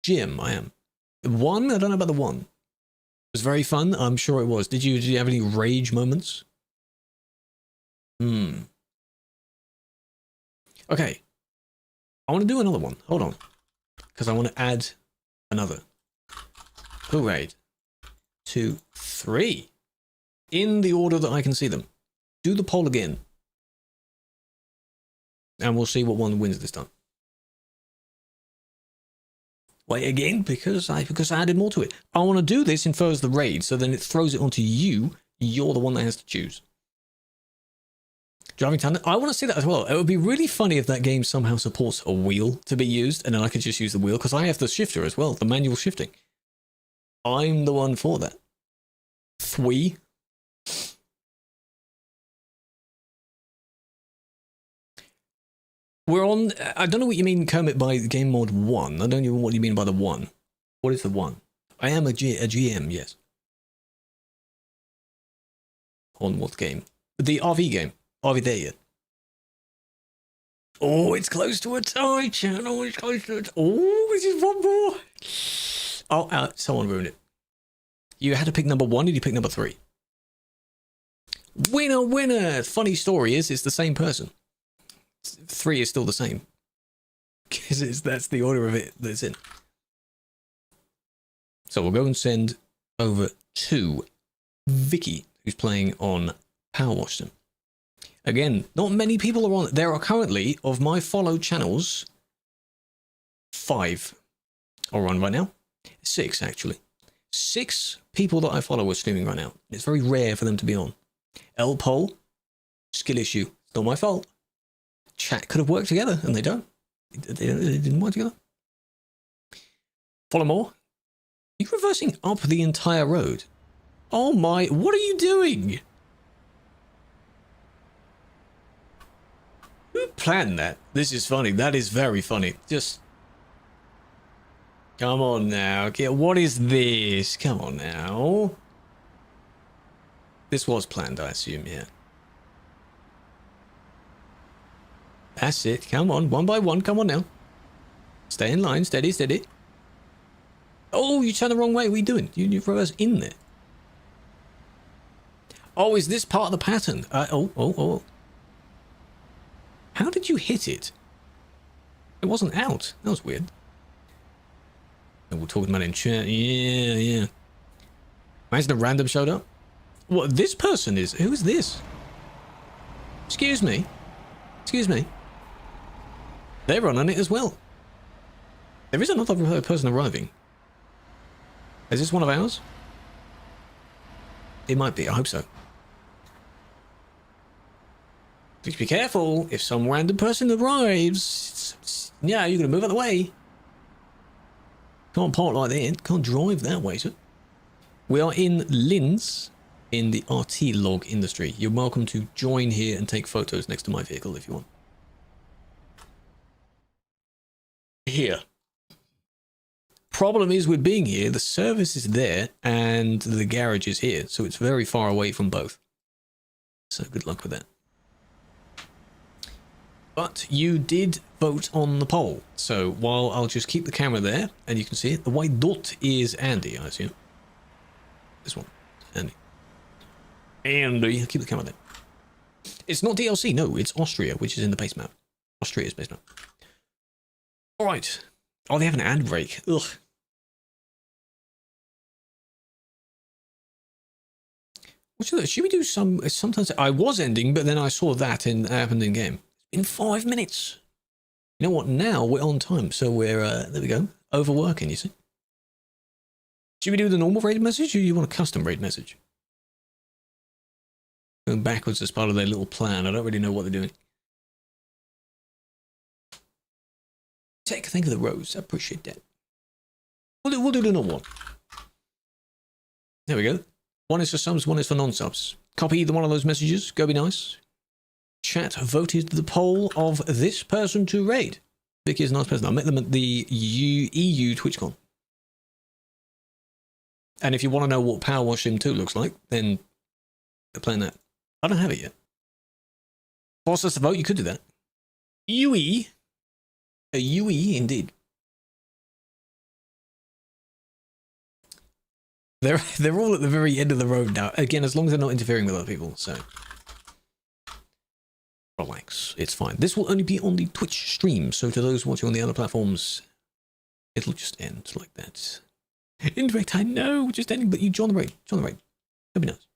Jim, I am. 1? I don't know about the 1. It was very fun. I'm sure it was. Did you have any rage moments? Okay. I want to do another one. Hold on. Because I want to add another. Who raid? 2, 3. In the order that I can see them. Do the poll again. And we'll see what one wins this time. Wait again, because I added more to it. I want to do this in first the raid, so then it throws it onto you. You're the one that has to choose. Driving tandem. I want to see that as well. It would be really funny if that game somehow supports a wheel to be used, and then I could just use the wheel, because I have the shifter as well, the manual shifting. I'm the one for that. 3. We're on... I don't know what you mean, Kermit, by game mode 1. I don't even know what you mean by the 1. What is the 1? I am a GM, yes. On what game? The RV game. Are we there yet? Oh, it's close to a tie, chat. Oh, it's close to a tie. Oh, this is one more. Oh, someone ruined it. You had to pick number 1, did you pick number 3? Winner, winner. Funny story is, it's the same person. 3 is still the same. Because that's the order of it that's in. So we'll go and send over to Vicky, who's playing on Power Wash Sim. Again, not many people are on. There are currently, of my followed channels, 5 are on right now. 6, actually. 6 people that I follow are streaming right now. It's very rare for them to be on. L poll, skill issue. Not my fault. Chat could have worked together, and they don't. They didn't work together. Follow more. You're reversing up the entire road. Oh my, what are you doing? Who planned that? This is funny. That is very funny. Just... Come on now. Okay, what is this? Come on now. This was planned, I assume, yeah. That's it. Come on, one by one. Come on now. Stay in line. Steady, steady. Oh, you turned the wrong way. What are you doing? You reverse in there. Oh, is this part of the pattern? Oh. How did you hit it? It wasn't out. That was weird. And we're talking about in chat. Yeah. Imagine a random showed up. What, this person is? Who is this? Excuse me. They're on it as well. There is another person arriving. Is this one of ours? It might be. I hope so. Please be careful. If some random person arrives, yeah, you're going to move out of the way. Can't park like that. Can't drive that way, sir. We are in Linz in the RT log industry. You're welcome to join here and take photos next to my vehicle if you want. Here. Problem is with being here, the service is there and the garage is here, so it's very far away from both. So good luck with that. But you did vote on the poll, so while I'll just keep the camera there, and you can see it, the white dot is Andy, I assume. This one, Andy. Andy, keep the camera there. It's not DLC, no, it's Austria, which is in the base map. Austria's base map. Alright. Oh, they have an ad break. Ugh. Should we do some... Sometimes I was ending, but then I saw that and it happened in game. In 5 minutes. You know what? Now we're on time, so we're... there we go. Overworking, you see. Should we do the normal raid message, or you want a custom raid message? Going backwards as part of their little plan. I don't really know what they're doing. Thank you for the rose. I appreciate that. We'll do the normal one. There we go. One is for subs, one is for non-subs. Copy either one of those messages. Go be nice. Chat voted the poll of this person to raid. Vicky is a nice person. I met them at the EU TwitchCon. And if you want to know what Power Wash Sim 2 looks like, then they're playing that. I don't have it yet. Force us to vote, you could do that. UE. A UE indeed. They're all at the very end of the road now. Again, as long as they're not interfering with other people, so relax, it's fine. This will only be on the Twitch stream, so to those watching on the other platforms, it'll just end like that. Indirect, I know, just ending, but you join the raid. Join the raid. That'd be nice.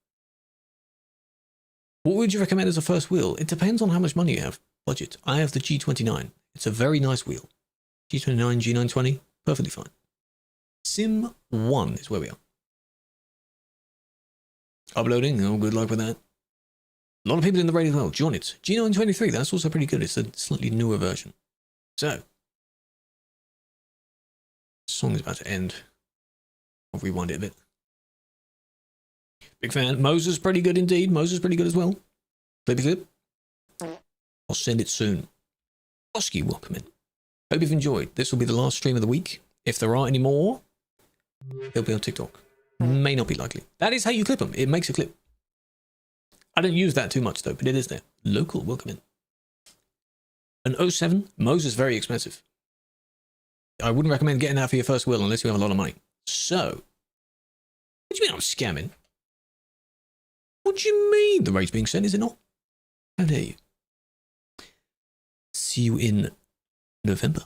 What would you recommend as a first wheel? It depends on how much money you have. Budget. I have the G29. It's a very nice wheel. G29, G920, perfectly fine. Sim 1 is where we are. Uploading, oh, good luck with that. A lot of people in the raid as well. Join it. G923, that's also pretty good. It's a slightly newer version. So, the song is about to end. I'll rewind it a bit. Big fan. Moses, pretty good indeed. Moses, pretty good as well. Clippy clip. I'll send it soon. Oski, welcome in. Hope you've enjoyed. This will be the last stream of the week. If there are any more, they'll be on TikTok. May not be likely. That is how you clip them. It makes a clip. I don't use that too much though, but it is there. Local, welcome in. An 07, Moses, very expensive. I wouldn't recommend getting that for your first wheel unless you have a lot of money. So, what do you mean I'm scamming? What do you mean the raid's being sent, is it not? How dare you? See you in November.